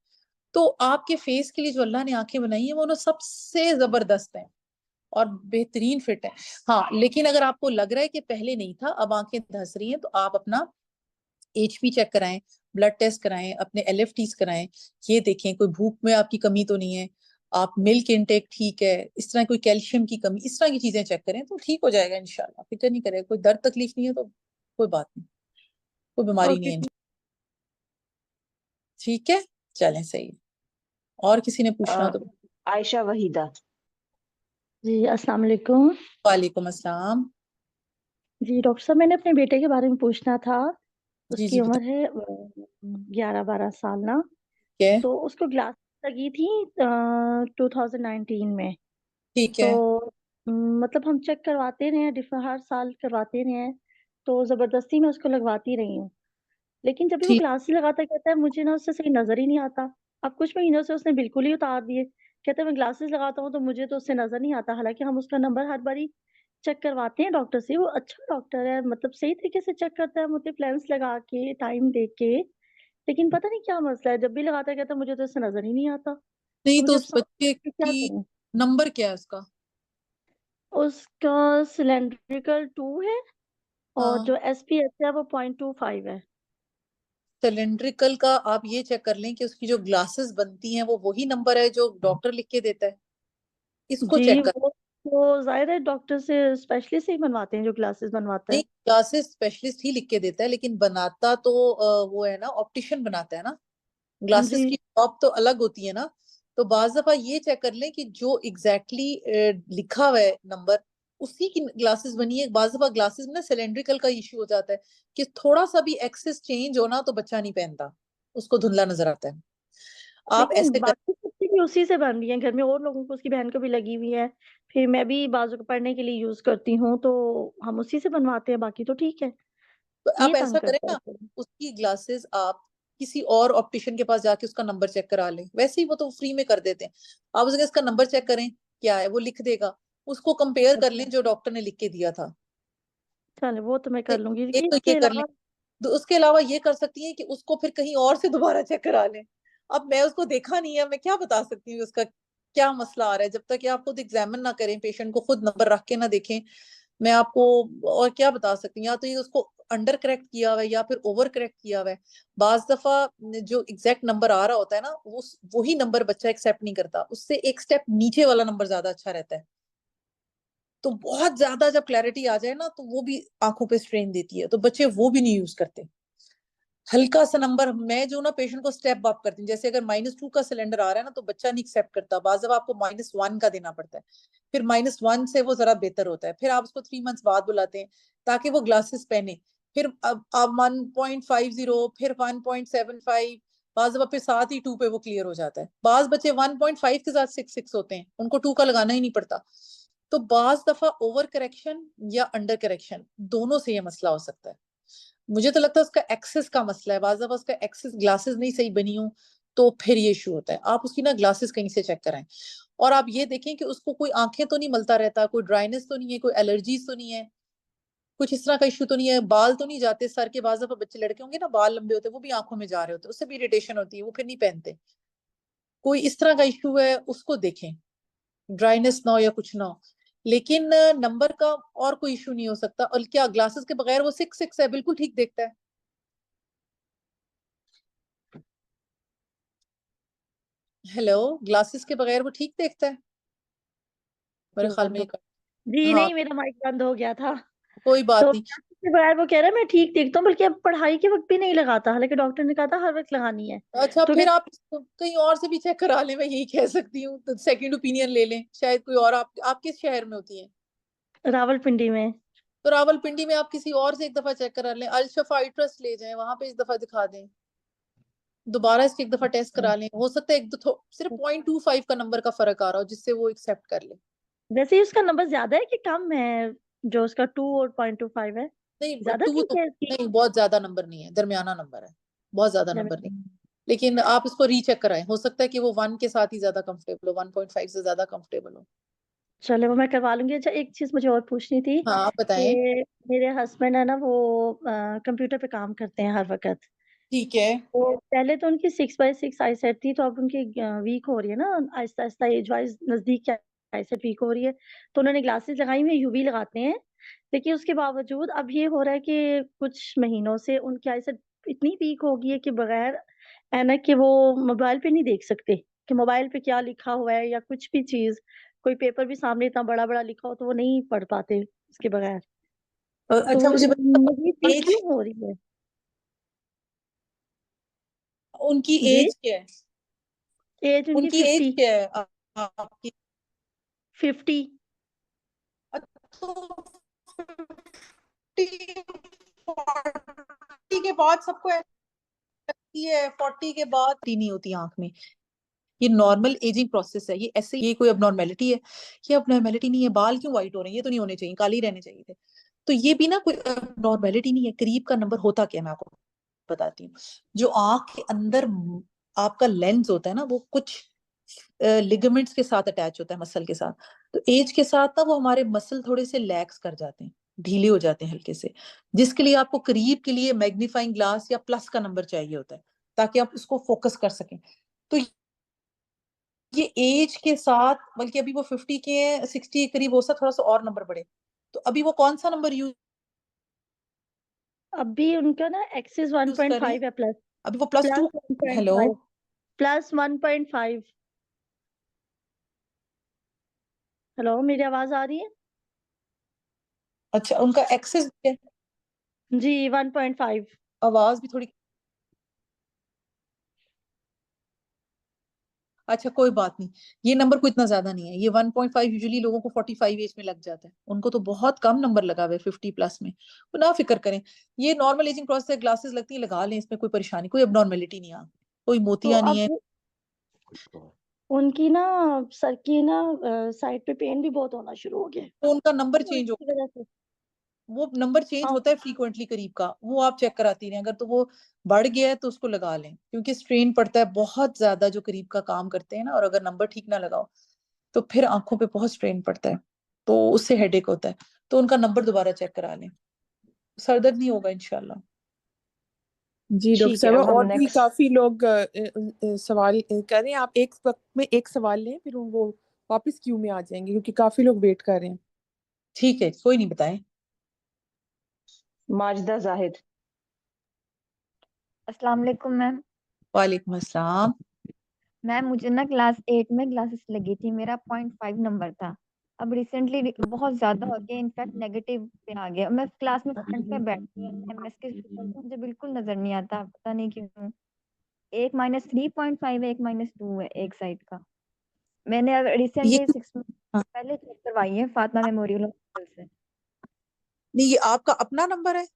तो आपके फेस के लिए जो अल्लाह ने आंखें बनाई है वो ना सबसे जबरदस्त है और बेहतरीन फिट है। हाँ, लेकिन अगर आपको लग रहा है कि पहले नहीं था अब आंखें धंस रही हैं, तो आप अपना एचपी चेक कराएं, ब्लड टेस्ट कराएं, अपने एलएफटीज कराएं। ये देखें कोई भूख में आपकी कमी तो नहीं है, आप मिल्क इनटेक ठीक है, इस तरह कोई कैल्शियम की कमी, इस तरह की चीजें चेक करें तो ठीक हो जाएगा इंशाल्लाह। फिक्र नहीं करें, कोई दर्द तकलीफ नहीं है तो कोई बात नहीं, कोई बीमारी नहीं ओके है। ठीक है, चलें, सही है। और किसी ने पूछना तो? आयशा वहीदा। जी अस्सलाम वालेकुम। वालेकुम अस्सलाम। जी डॉक्टर साहब, मैंने अपने बेटे के बारे में पूछना था। जी उसकी जी उम्र बताइए। है 11-12 साल ना। ठीक है, तो उसको ग्लासेस लगी थी 2019 में। ठीक तो है, मतलब हम चेक करवाते रहे हैं, डिफरेंट हर साल करवाते रहे हैं। तो जबरदस्ती में उसको लगवाती रही हूँ। लेकिन जब भी वो ठीक। ग्लासेस लगाता है, कहता है मुझे ना उससे सही नजर ही नहीं आता। अब कुछ महीनों से उसने बिल्कुल ही उतार दिए। कहता है मैं ग्लासेस लगाता हूँ तो मुझे तो उससे नजर नहीं आता। हालांकि हम उसका नंबर हर बारी चेक करवाते हैं डॉक्टर से। वो अच्छा डॉक्टर है, मतलब सही तरीके से चेक करता है, मुझे लेंस लगा के टाइम दे के। लेकिन पता नहीं क्या मसला है, जब भी लगाता है कहता है मुझे तो इससे नजर ही नहीं आता। नहीं तो तो मुझे अब उस समझ नहीं बच्चे आ रहा कि क्या की करूं। नंबर क्या है उसका? उसका सिलेंड्रिकल 2 है और हाँ, जो SPH है वो 0.25 है। सिलेंड्रिकल का आप ये चेक कर लें कि उसकी जो ग्लासेस बनती हैं वो वही नंबर है जो डॉक्टर लिख के देता है। इसको जी चेक कर। वो जाहिर है डॉक्टर से, स्पेशलिस्ट से ही बनवाते हैं जो ग्लासेस बनवाता नहीं, है। ग्लासेस स्पेशलिस्ट ही लिख के देता है, लेकिन बनाता तो वो है ना, ऑप्टिशियन बनाता है ना। ग्लासेस जी की शॉप तो अलग होती है ना। तो बाज दफा ये चेक कर लें कि जो एग्जैक्टली लिखा हुआ है नंबर, उसी की ग्लासेस बनी है। बाज दफा ग्लासेस में ना सिलेंड्रिकल का इश्यू हो जाता है कि थोड़ा सा भी एक्सेस चेंज होना तो बच्चा नहीं पहनता, उसको धुंधला नजर आता है। आप लेकिन ऐसे कर। बाकी सबकी भी उसी से बन रही है, घर में और लोगों को, उसकी बहन को भी लगी हुई है। फिर मैं भी बाजू को पढ़ने के लिए यूज करती हूँ, तो हम उसी से बनवाते हैं, बाकी तो ठीक है। तो आप ये ऐसा तंग करें करता है ना, थोड़ा। उसकी ग्लासेस आप किसी और ऑप्टिशियन के पास जाके उसका नंबर चेक करा लें। वैसे ही वो तो फ्री में कर देते हैं। आप उसके इसका नंबर चेक करें क्या है, वो लिख देगा। उसको कंपेयर कर लें जो डॉक्टर ने लिख के दिया था। चलो वो तो मैं कर लूंगी, एक लेकिन तो ये इसके कर लें। अलावा उसके अलावा ये कर सकती हैं कि उसको फिर कहीं और से दोबारा चेक करा लें। अब मैं उसको देखा नहीं है, मैं क्या बता सकती हूँ उसका क्या मसला आ रहा है। जब तक कि आप खुद एग्जामिन ना करें, पेशेंट को खुद नंबर रख के ना देखें, मैं आपको और क्या बता सकती हूँ। या तो ये उसको अंडर करेक्ट किया हुआ है या फिर ओवर करेक्ट किया हुआ है। बाज दफा जो एग्जैक्ट नंबर आ रहा होता है ना, वो वही नंबर बच्चा एक्सेप्ट नहीं करता, उससे एक स्टेप नीचे वाला नंबर ज्यादा अच्छा रहता है। तो बहुत ज्यादा जब क्लैरिटी आ जाए ना, तो वो भी आंखों पे स्ट्रेन देती है, तो बच्चे वो भी नहीं यूज करते। हल्का सा नंबर मैं जो ना पेशेंट को स्टेप अप करती हूँ, जैसे अगर -2 का सिलेंडर आ रहा है ना, तो बच्चा नहीं एक्सेप्ट करता। बाज़ दफा आपको -1 का देना पड़ता है। फिर -1 से वो जरा बेहतर होता है, फिर आप उसको 3 मंथ्स बाद बुलाते हैं ताकि वो ग्लासेस पहने। फिर अब 1.50, फिर 1.75, बाज़ दफा फिर साथ ही 2 पे वो क्लियर हो जाता है। बाज बच्चे 1.5 के साथ 6 होते हैं, उनको 2 का लगाना ही नहीं पड़ता। तो बाज दफा ओवर करेक्शन या अंडर करेक्शन दोनों से ये मसला हो सकता है। मुझे तो लगता है उसका एक्सेस का मसला है। बाज़ दफा उसका एक्सेस ग्लासेस नहीं सही बनी हो तो फिर ये इशू होता है। आप उसकी ना ग्लासेस कहीं से चेक कराएं। और आप ये देखें कि उसको कोई आंखें तो नहीं मलता रहता, कोई ड्राइनेस तो नहीं है, कोई एलर्जीज तो नहीं है, कुछ इस तरह का इशू तो नहीं है, बाल तो नहीं जाते सर के। बाज़ दफा बच्चे लड़के होंगे ना, बाल लंबे होते हैं, वो भी आंखों में जा रहे होते हैं, उससे भी इरिटेशन होती है, वो फिर नहीं पहनते। कोई इस तरह का इशू है उसको देखें, ड्राइनेस ना हो या कुछ ना हो। लेकिन नंबर का और कोई इशू नहीं हो सकता। और क्या ग्लासेस के बगैर वो 6 है, बिल्कुल ठीक देखता है। हेलो, ग्लासेस के बगैर वो ठीक देखता है मेरे ख्याल में। जी हाँ, नहीं, मेरा माइक बंद हो गया था। कोई बात तो नहीं। इसके बगैर वो कह रहा है मैं ठीक देखता हूँ, बल्कि अब पढ़ाई के वक्त भी नहीं लगाता, हालांकि डॉक्टर ने कहा था हर वक्त लगानी है। अच्छा, तो फिर कहते आप इसको कहीं और से भी चेक करा लें, मैं यही कह सकती हूँ। तो सेकंड ओपिनियन ले लें, शायद कोई और। आप किस शहर में होती हैं? रावलपिंडी में। तो रावलपिंडी में आप किसी और से एक दफा चेक करा लें। अल शफा आई ट्रस्ट ले जाएं, वहां पे एक दफा दिखा दें, दोबारा इसके एक दफा टेस्ट करा लें। हो सकता है एक दो सिर्फ 0.25 का नंबर का फर्क आ रहा हो, जिससे वो एक्सेप्ट कर ले। वैसे ही उसका नंबर ज्यादा है कि कम है? जो उसका 2 और 0.25 है, नहीं, ज्यादा 2 ठीक तो है इसकी? नहीं, बहुत ज्यादा नंबर नहीं है, दरमियाना नंबर है, बहुत ज्यादा नंबर नहीं। लेकिन आप इसको रीचेक कराएं, हो सकता है कि वो 1 के साथ ही ज्यादा कंफर्टेबल हो, 1.5 से ज्यादा कंफर्टेबल हो। चलो वो मैं करवा लूंगी। अच्छा एक चीज मुझे और पूछनी थी हाँ, आप बताएं। कि मेरे हस्बैंड है ना, वो कंप्यूटर पे काम करते हैं हर वक्त। ठीक है। तो पहले तो उनकी 6/6 आई सेट थी, तो अब उनकी वीक हो रही है ना, आहिस्ता आहिस्ता एज वाइज नजदीक क्या आई सेट वीक हो रही है। तो उन्होंने ग्लासेस लगाई हुई, यूवी लगाते हैं। लेकिन उसके बावजूद अब ये हो रहा है कि कुछ महीनों से उनकी आई सेट इतनी वीक हो गई है कि बगैर ऐनक के वो मोबाइल पे नहीं देख सकते कि मोबाइल पे क्या लिखा हुआ है, या कुछ भी चीज, कोई पेपर भी सामने इतना बड़ा बड़ा लिखा हो तो वो नहीं पढ़ पाते उसके बगैर। अच्छा, तो मुझे बताओ, ये चीज एज क्यों हो रही है? उनकी जी एज क्या है? एज उनकी उनकी एज 50 क्या है आपकी? 50 तो 40 के बाद सबको लगती है, 40 के बाद नहीं होती आंख में। ये नॉर्मल एजिंग प्रोसेस है, ये ऐसे, ये कोई अबनॉर्मेलिटी है? ये अबनॉर्मेलिटी नहीं है। बाल क्यों व्हाइट हो रहे हैं? ये तो नहीं होने चाहिए, काले ही रहने चाहिए थे। तो ये भी ना कोई नॉर्मेलिटी नहीं है। करीब का नंबर होता क्या, मैं आपको बताती हूँ। जो आंख के अंदर आपका लेंस होता है ना, वो कुछ लिगामेंट्स के साथ अटैच होता है, मसल के साथ। तो एज के साथ ना वो हमारे मसल थोड़े से लैक्स कर जाते हैं, ढीले हो जाते हैं हल्के से, जिसके लिए आपको करीब के लिए मैग्नीफाइंग ग्लास या प्लस का नंबर चाहिए होता है, ताकि आप उसको फोकस कर सकें। तो ये एज के साथ, बल्कि अभी वो 50 के हैं, 60 के करीब हो सकता थोड़ा सा और नंबर बढ़े। तो अभी वो कौन सा नंबर यूज अभी उनका ना एक्सिस कर रहे 1.5 हैं? है प्लस अभी वो +2। Hello, 1.5 plus 1.5। हेलो, मेरी आवाज आ रही है? अच्छा, उनका एक्सेस है। जी 1.5। आवाज भी थोड़ी, अच्छा कोई बात नहीं। ये नंबर को इतना ज्यादा नहीं है, ये 1.5 यूजुअली लोगों को 45 एज में लग जाता है, उनको तो बहुत कम नंबर लगा हुआ है 50 प्लस में। तो ना फिक्र करें, ये नॉर्मल एजिंग प्रोसेस है। ग्लासेस लगती है, लगा लें, इसमें कोई परेशानी, कोई अबनॉर्मेलिटी नहीं है, कोई तो मोतिया नहीं है। अब उनकी ना सर की ना साइड पे पेन भी बहुत होना शुरू हो गया है, तो उनका नंबर तो चेंज हो, इसकी वजह से वो नंबर चेंज हाँ। होता है फ्रीक्वेंटली करीब का, वो आप चेक कराती रहें। अगर तो वो बढ़ गया है तो उसको लगा लें, क्योंकि स्ट्रेन पड़ता है बहुत ज्यादा जो करीब का काम करते हैं ना, और अगर नंबर ठीक ना लगाओ तो फिर आंखों पे बहुत स्ट्रेन पड़ता है, तो उससे हेडेक होता है। तो उनका नंबर दोबारा चेक करा लें, सरदर्द नहीं होगा इंशाल्लाह। जी डॉक्टर ठीक है, साहब, अब हम और भी नेक्स्ट। काफी लोग सवाल कर रहे हैं। आप एक वक्त में एक सवाल लें, फिर वो वापस क्यू में आ जाएंगे, क्योंकि काफी लोग वेट कर रहे हैं। ठीक है, कोई नहीं, बताएं। माजिदा जाहिद। अस्सलाम वालेकुम मैम। वालेकुम अस्सलाम। मैम मुझे ना क्लास 8 में ग्लासेस लगी थी, मेरा 0.5 नंबर था। अब रिसेंटली बहुत ज़्यादा हो गया, इनफैक्ट नेगेटिव पे आ गया। मैं क्लास में फ्रंट पे बैठती हूँ, एमएस के स्टूडेंट मुझे बिल्कुल नज़र नहीं आता, पता नहीं क्यों। एक -3.5 है, एक -2 है एक साइड का। मैंने अब ये रिसेंटली 6 मंथ हाँ, पहले चेक करवाई है फातिमा मेमोरियल हॉस्पिटल से। नहीं, ये आपका अपना नंबर है?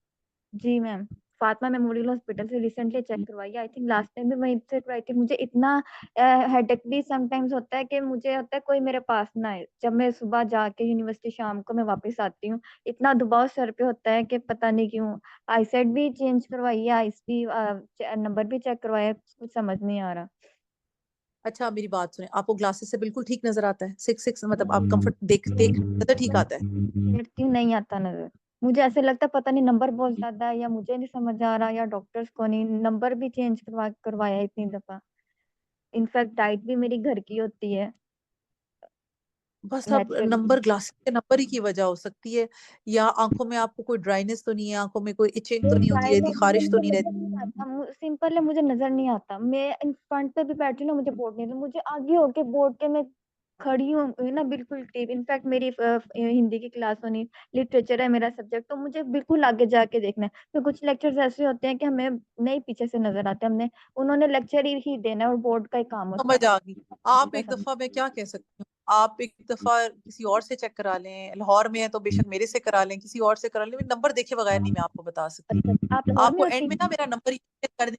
जी मैम, फातिमा मेमोरियल हॉस्पिटल से रिसेंटली चेक करवाई है। आई थिंक लास्ट टाइम भी वहीं से करवाई थी। मुझे इतना हेडेक भी समटाइम्स होता है कि मुझे होता है कोई मेरे पास ना है। जब मैं सुबह जाके यूनिवर्सिटी शाम को मैं वापस आती हूँ, इतना दबाव सर पे होता है कि पता नहीं क्यों। आईसाइट भी चेंज करवाई है, आईस भी नंबर भी चेक करवाया है, कुछ समझ नहीं आ रहा। अच्छा मेरी बात सुने, आपको ग्लासेस से बिल्कुल ठीक नजर आता है? 6 मतलब आप कंफर्ट देख नजर ठीक आता है? लेटती हूँ, नहीं आता नजर। मुझे ऐसे लगता है पता नहीं नंबर बहुत ज्यादा है, या मुझे नहीं समझ आ रहा, या डॉक्टर्स को नहीं। नंबर भी चेंज करवाया है इतनी दफा। इनफैक्ट डाइट भी मेरी घर की होती है, बस अब नेचुरल। नंबर, ग्लासेस के नंबर ही की वजह हो सकती है, या आंखों में आपको कोई ड्राइनेस तो नहीं है, आंखों में कोई इचिंग तो नहीं होती रहती, खारिश तो नहीं रहती? सिंपल है, मुझे नजर नहीं आता। मैं इन फ्रंट पे भी बैठी हूँ ना, मुझे बोर्ड नहीं, तो मुझे आगे होके बोर्ड के मैं खड़ी हूँ ना बिल्कुल टीप। इनफैक्ट मेरी हिंदी की क्लास होनी, लिटरेचर है मेरा सब्जेक्ट, तो मुझे बिल्कुल आगे जाके देखना है। तो कुछ लेक्चर्स ऐसे होते हैं कि हमें नहीं पीछे से नजर आते, हमने उन्होंने लेक्चर ही देना है और बोर्ड का ही काम होता समझ है। आ गई। आप का एक समझ। दफा, मैं क्या कह सकती हूँ, आप एक दफा किसी और से चेक करा लें। लाहौर में है तो बेशक मेरे से करा लें, किसी और से करा लें। नंबर देखे बगैर नहीं मैं आपको बता सकती। अच्छा, आप लाहौर में आपको होती एंड में हैं? ना मेरा नंबर शेयर कर दें,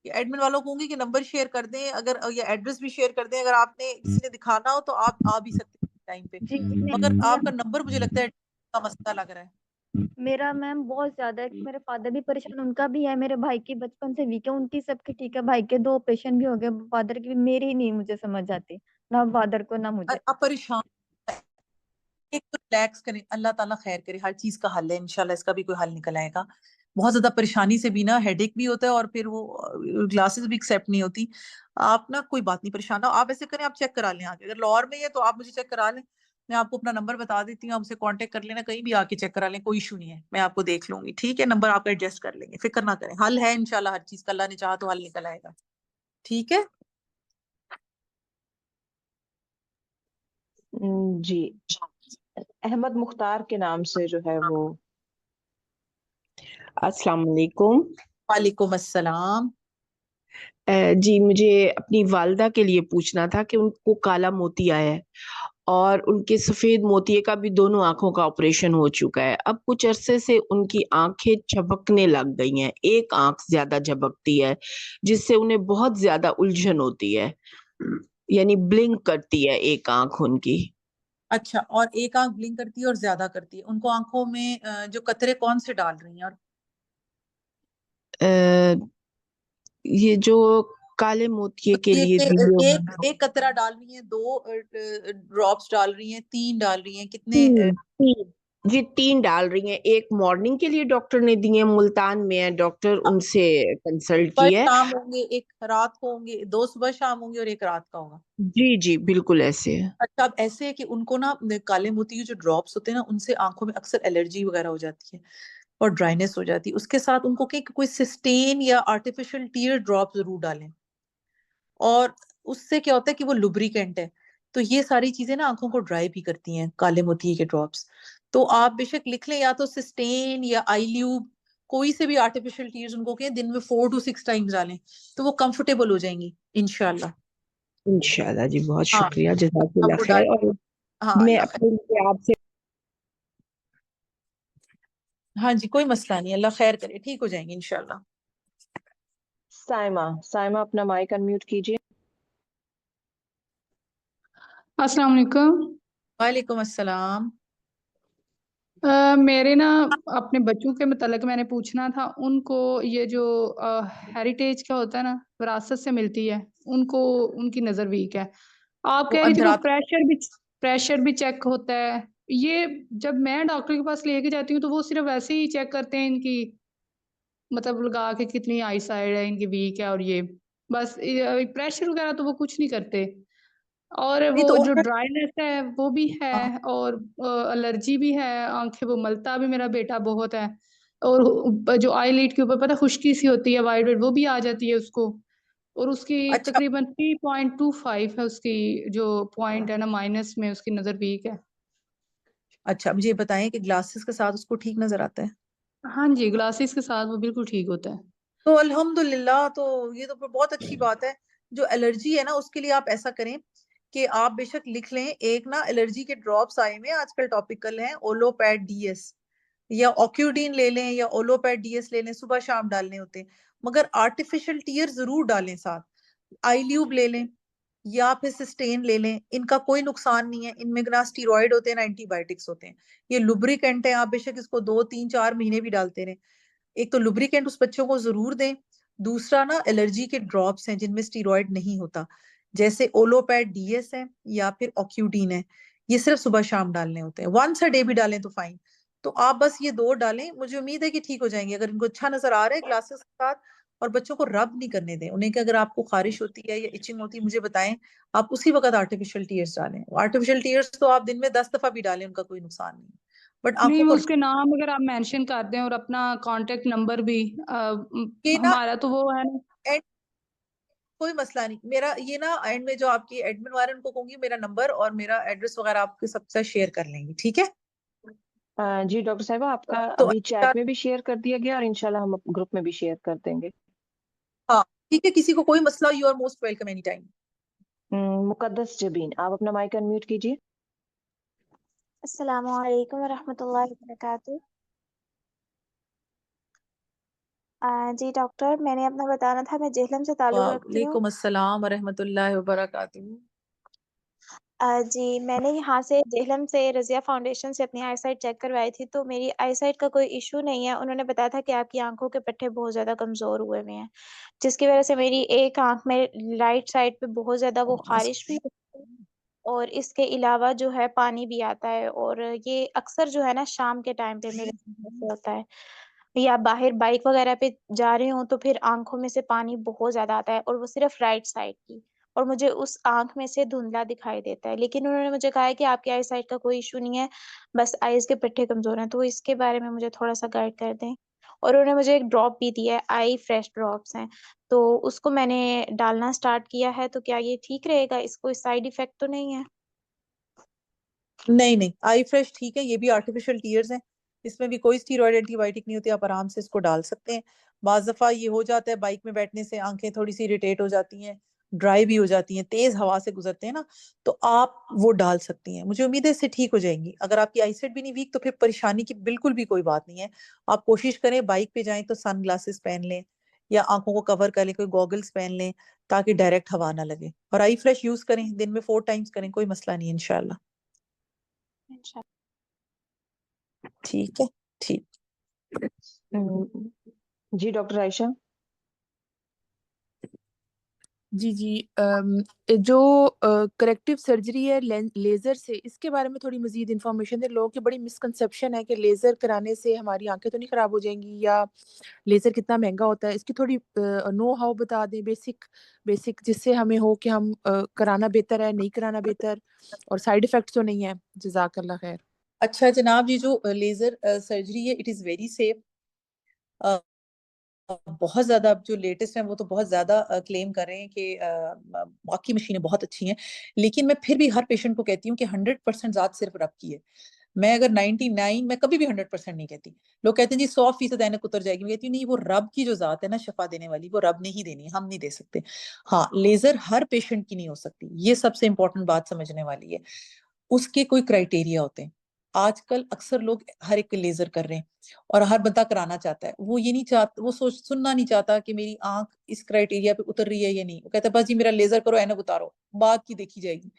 एडमिन वालों को कहूंगी कि नंबर शेयर कर दें, अगर या एड्रेस भी शेयर कर दें। अगर आपने किसी ने दिखाना हो तो आप आ भी सकते हैं टाइम पे, जी जी, मगर मैं आपका नंबर मुझे लगता है का मसला लग रहा है। मेरा मैम बहुत ज्यादा है। मेरे फादर भी परेशान, उनका भी है, मेरे भाई की बचपन से वीक है, उनकी सबकी ठीक है। भाई के 2 ऑपरेशन भी हो गए, फादर की भी। मेरी ही नहीं मुझे समझ आती, ना फादर को ना मुझे। आप परेशान, एक तो रिलैक्स करें, अल्लाह ताला खैर करे, हर चीज का हल है इंशाल्लाह, इसका भी कोई हल निकल आएगा। बहुत ज्यादा परेशानी से भी ना हेडेक भी होता है, और फिर वो ग्लासेस भी एक्सेप्ट नहीं होती। आप ना कोई बात नहीं, परेशान हो आप, ऐसे करें, आप चेक करा लें आगे। अगर लाहौर में ही है तो आप मुझे चेक करा लें, मैं आपको अपना नंबर बता देती हूँ, हमसे कांटेक्ट कर लेना, कहीं भी आके चेक करा लें, कोई इशू नहीं है, मैं आपको देख लूंगी। ठीक है, नंबर आपका एडजस्ट कर लेंगे, फिक्र ना करें, हल है इंशाल्लाह, हर चीज का अल्लाह ने चाहा तो हल निकल आएगा। ठीक है। जी, अहमद मुख्तार के नाम से जो है वो। अस्सलाम वालेकुम। वालेकुम अस्सलाम। जी, मुझे अपनी वालिदा के लिए पूछना था कि उनको काला मोती आया है और उनके सफ़ेद मोतिये का भी दोनों आँखों का ऑपरेशन हो चुका है। अब कुछ अरसे से उनकी आँखें झपकने लग गई हैं, एक आँख ज़्यादा झपकती है, जिससे उन्हें बहुत ज़्यादा उलझन होती है। यानी ब्लिंक करती है एक आँख उनकी। अच्छा, और एक आंख ब्लिंक करती है और ज्यादा करती है। उनको आंखों में जो कतरे कौन से डाल रही हैं? और अ, ये जो काले मोतिये के लिए दिए एक कतरा डाल रही हैं, 2 ड्रॉप्स डाल रही हैं, 3 डाल रही हैं, कितने? 3 जी 3 डाल रही हैं। एक मॉर्निंग के लिए डॉक्टर ने दी है, मुल्तान में है डॉक्टर, उनसे कंसल्ट पर की है। शाम होंगे, एक रात को होंगे, 2 सुबह शाम होंगे और एक रात का होगा। जी, जी, बिल्कुल ऐसे है। अच्छा, अब ऐसे है कि उनको ना काले मोती के जो ड्रॉप्स होते हैं ना, उनसे आंखों में अक्सर एलर्जी वगैरह हो जाती है और ड्राइनेस हो जाती है। उसके साथ उनको कोई सिस्टेन या आर्टिफिशियल टीयर ड्रॉप जरूर डालें, और उससे क्या होता है कि वो लुब्रिकेंट है, तो ये सारी चीजें ना आंखों को ड्राई भी करती हैं, काले मोती के ड्रॉप्स। तो आप बेशक लिख लें, या तो सिस्टेन या आईल्यूब, कोई से भी आर्टिफिशियल टीयर्स उनको कहें, दिन में 4 to 6 टाइम्स डालें, तो वो कंफर्टेबल हो जाएंगी इंशाल्लाह। इंशाल्लाह जी, बहुत हाँ, शुक्रिया, अब जज़ाकल्लाह वो खैर। डालें। और हाँ, मैं अल्लाह खैर। अपने लिए आपसे हाँ जी, कोई मसला नहीं, अल्लाह खैर करे, ठीक हो जाएंगे इंशाल्लाह। साइमा अपना माइक अनम्यूट कीजिए। अस्सलाम वालेकुम। वालेकुम अस्सलाम। मेरे ना अपने बच्चों के मतलब मैंने पूछना था, उनको ये जो हेरिटेज क्या होता है ना, विरासत से मिलती है, उनको उनकी नज़र वीक है। आप वो कह रही थी वो अंधरात प्रेशर भी चेक होता है। ये जब मैं डॉक्टर के पास लेके जाती हूँ तो वो सिर्फ वैसे ही चेक करते हैं इनकी, मतलब लगा के कितनी आई साइड है इनकी वीक है, और ये बस प्रेशर वगैरह तो वो कुछ नहीं करते। और नहीं वो तो जो उनका ड्राइनेस है वो भी हाँ, है, और एलर्जी भी है, आँखें वो मलता भी मेरा बेटा बहुत है, और जो आईलिड के ऊपर पता है खुश्की सी होती है वाइट वाइट, वो भी आ जाती है उसको, और उसकी अच्छा तकरीबन 3.25 है उसकी जो पॉइंट है ना माइनस में, उसकी नज़र वीक है। अच्छा, मुझे ये बताएं कि ग्लासेस के साथ उसको ठीक नजर आता है? हाँ जी, ग्लासेस के साथ वो बिल्कुल ठीक होता है। तो अल्हम्दुलिल्लाह, तो ये तो बहुत अच्छी बात है। जो एलर्जी है ना, उसके लिए आप ऐसा करें कि आप बेशक लिख लें, एक ना एलर्जी के ड्रॉप्स आए हुए हैं आजकल, टॉपिकल हैं, ओलोपैड डीएस, या ऑक्यूडीन ले लें, या ओलोपैड डीएस ले लें, सुबह शाम डालने होते हैं। मगर आर्टिफिशियल टीयर जरूर डालें साथ। आईल्यूब ले लें या फिर सिस्टेन ले लें, इनका कोई नुकसान नहीं है, इनमें ना स्टीरॉयड होते हैं ना एंटीबायोटिक्स होते हैं। ये लुब्रिकेंट है, आप बेशक इसको 2 3 4 महीने भी डालते रहें। एक तो लुब्रिकेंट उस बच्चों को जरूर दें, दूसरा ना एलर्जी के ड्रॉप्स हैं जिनमें स्टीरॉयड नहीं होता, जैसे ओलोपैड डीएस है या फिर ऑक्यूडीन है, ये सिर्फ सुबह शाम डालने होते हैं, वंस अ डे भी डालें तो फाइन। तो आप बस ये 2 डालें, मुझे उम्मीद है कि ठीक हो जाएंगे अगर इनको अच्छा नजर आ रहा है ग्लासेस के साथ। और बच्चों को रब नहीं करने दें उन्हें, कि अगर आपको खारिश होती है या इचिंग होती है मुझे बताएं, आप उसी वक्त आर्टिफिशियल टीयर्स डालें। आर्टिफिशियल टीयर्स तो आप दिन में 10 दफा भी डालें, उनका कोई नुकसान नहीं, बट नहीं, आंखों वो को उसके नाम अगर आप मेंशन कर दें और अपना कॉन्टेक्ट नंबर भी, ये ना हमारा तो वो है ना। एंड कोई मसला नहीं, मेरा ये ना एंड में जो आपकी एडमिन वाले उनको कहूंगी मेरा नंबर और मेरा एड्रेस वगैरह आपके सबसे शेयर कर लेंगे, ठीक है? जी डॉक्टर साहिबा, आपका तो अभी अच्छा, चैट में भी शेयर कर दिया गया और इंशाल्लाह हम ग्रुप में भी शेयर कर देंगे। हाँ ठीक है, किसी को कोई मसला, you are most welcome any time. Muqaddas Jabeen, आप अपना माइक अनम्यूट कीजिए। अस्सलामु अलैकुम वरहमतुल्लाहि वबरकातुहू। जी डॉक्टर, मैंने अपना बताना था, मैं जेहलम से ताल्लुक़ रखती हूँ। वालेकुम अस्सलाम व रहमतुल्लाहि व बरकातुहू। जी, मैंने यहाँ से जेहलम से रज़िया फाउंडेशन से अपनी आईसाइट चेक करवाई थी, तो मेरी आईसाइट का कोई इश्यू नहीं है। उन्होंने बताया था कि आपकी आँखों के पट्टे बहुत ज़्यादा कमज़ोर हुए हुए हैं, जिसकी वज़ह से मेरी एक आँख में राइट साइड पे बहुत ज़्यादा वो ख़ारिश भी होती है, और इसके अलावा जो है पानी भी आता है, और ये अक्सर जो है ना शाम के टाइम पे मेरे साथ ऐसे होता है, या बाहर बाइक वग़ैरह पे जा रही हूँ तो फिर आँखों में से पानी बहुत ज़्यादा आता है, और वो सिर्फ़ राइट साइड की, और मुझे उस आँख में से धुंधला दिखाई देता है। लेकिन उन्होंने मुझे कहा है कि आपकी आई साइट का कोई इश्यू नहीं है, बस आइज़ के पट्टे कमज़ोर हैं, तो इसके बारे में मुझे थोड़ा-सा गाइड कर दें। और उन्होंने मुझे एक ड्रॉप भी दिया है, आई फ्रेश ड्रॉप्स हैं, तो उसको मैंने डालना स्टार्ट किया है, तो क्या ये ठीक रहेगा? इसको साइड इफ़ेक्ट तो नहीं है? नहीं नहीं, आई फ्रेश ठीक है, ये भी आर्टिफिशियल टीयर्स हैं, इसमें भी कोई स्टीरॉयड एंटीबायोटिक नहीं होती, आप आराम से इसको डाल सकते हैं। बाज़ दफ़ा ये हो जाता है बाइक में बैठने से आंखें थोड़ी सी इरिटेट हो जाती हैं, ड्राई भी हो जाती हैं, तेज हवा से गुजरते हैं ना, तो आप वो डाल सकती हैं। मुझे उम्मीद है इससे ठीक हो जाएंगी। अगर आपकी आईसाइट भी नहीं वीक तो फिर परेशानी की बिल्कुल भी कोई बात नहीं है। आप कोशिश करें बाइक पे जाएं तो सन ग्लासेस पहन लें या आंखों को कवर कर लें, कोई गॉगल्स पहन लें ताकि डायरेक्ट हवा ना लगे। और आई फ्रेश यूज करें, दिन में 4 टाइम्स करें, कोई मसला नहीं है इंशाल्लाह। ठीक है, ठीक। जी डॉक्टर आयशा। जी जी जो करेक्टिव सर्जरी है लेज़र से, इसके बारे में थोड़ी मज़ीद इन्फॉर्मेशन दें। लोगों की बड़ी मिसकंसेप्शन है कि लेज़र कराने से हमारी आंखें तो नहीं ख़राब हो जाएंगी, या लेज़र कितना महंगा होता है। इसकी थोड़ी नो हाउ बता दें, बेसिक बेसिक, जिससे हमें हो कि हम कराना बेहतर है, नहीं कराना बेहतर, और साइड इफ़ेक्ट्स तो नहीं है। जज़ाकल्लाह खैर। अच्छा जनाब, ये जो लेजर सर्जरी है इट इज वेरी सेफ। बहुत ज्यादा अब जो लेटेस्ट है वो तो बहुत ज्यादा क्लेम कर रहे हैं कि बाकी मशीनें बहुत अच्छी हैं, लेकिन मैं फिर भी हर पेशेंट को कहती हूँ कि 100% जात सिर्फ रब की है। मैं अगर 99, मैं कभी भी 100% नहीं कहती। लोग कहते हैं जी 100% ऐनक उतर जाएगी, मैं कहती हूँ नहीं, वो रब की जो जात है ना शफा देने वाली, वो रब ने ही देनी है, हम नहीं दे सकते। हाँ, लेजर हर पेशेंट की नहीं हो सकती, ये सबसे इंपॉर्टेंट बात समझने वाली है। उसके कोई क्राइटेरिया होते हैं। आजकल अक्सर लोग हर एक लेजर कर रहे हैं और हर बंदा कराना चाहता है। वो ये नहीं चाहता, वो सुनना नहीं चाहता कि मेरी आंख इस क्राइटेरिया पे उतर रही है या नहीं। वो कहता है बस जी मेरा लेजर करो, ऐनक उतारो, बाद की देखी जाएगी।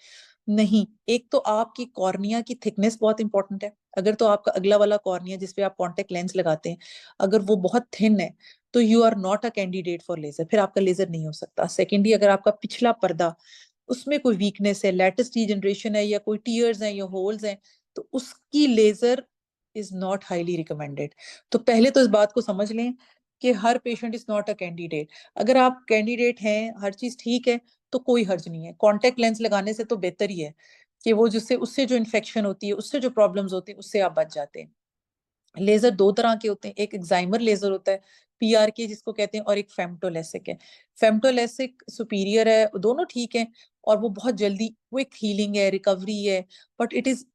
नहीं, एक तो आपकी कॉर्निया की थिकनेस बहुत इंपॉर्टेंट है। अगर तो आपका अगला वाला कॉर्निया जिसपे आप कॉन्टेक्ट लेंस लगाते हैं, अगर वो बहुत थिन है तो you are not a candidate for laser, फिर आपका लेजर नहीं हो सकता। सेकेंडली, अगर आपका पिछला पर्दा उसमें कोई वीकनेस है, लेटेस्ट डीजनरेशन है या कोई टीयर्स हैं या होल्स हैं, तो उसकी laser is not highly recommended. तो पहले तो इस बात को समझ लें कि हर patient is not a candidate. अगर आप कैंडिडेट हैं, हर चीज ठीक है, तो कोई हर्ज नहीं है। कॉन्टेक्ट लेंस लगाने से तो बेहतर ही है कि वो जिससे उससे जो इन्फेक्शन होती है, उससे जो प्रॉब्लम्स होती है, उससे आप बच जाते हैं। लेजर दो तरह के होते हैं, एक एक्साइमर लेजर होता है पीआरके जिसको कहते हैं, और एक फेम्टोलेसिक है। फेम्टोलेसिक सुपीरियर है, दोनों ठीक है, और वो बहुत जल्दी क्विक हीलिंग है, रिकवरी है, but it is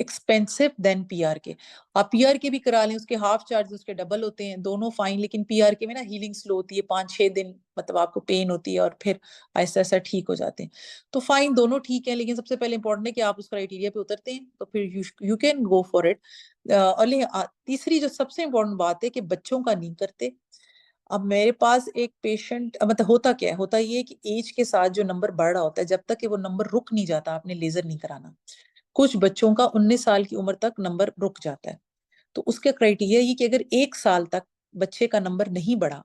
expensive than PRK. आप पीआरके भी करा लें, उसके हाफ चार्ज उसके डबल होते हैं, दोनों फाइन, लेकिन पीआरके में ना हीलिंग स्लो होती है, 5-6 दिन मतलब आपको पेन होती है और फिर ऐसा ऐसा ठीक हो जाते हैं। तो फाइन, दोनों ठीक है, लेकिन सबसे पहले इंपॉर्टेंट है कि आप उस क्राइटेरिया पे उतरते हैं तो फिर you can go for it. और तीसरी जो सबसे इंपॉर्टेंट बात है कि बच्चों का नहीं करते। अब मेरे पास एक पेशेंट, मतलब होता क्या है, होता ये है कि एज के साथ जो नंबर बढ़ रहा होता है, जब तक कि वो नंबर रुक नहीं जाता आपने लेजर नहीं कराना। कुछ बच्चों का 19 साल की उम्र तक नंबर रुक जाता है, तो उसका क्राइटेरिया ये कि अगर 1 साल तक बच्चे का नंबर नहीं बढ़ा,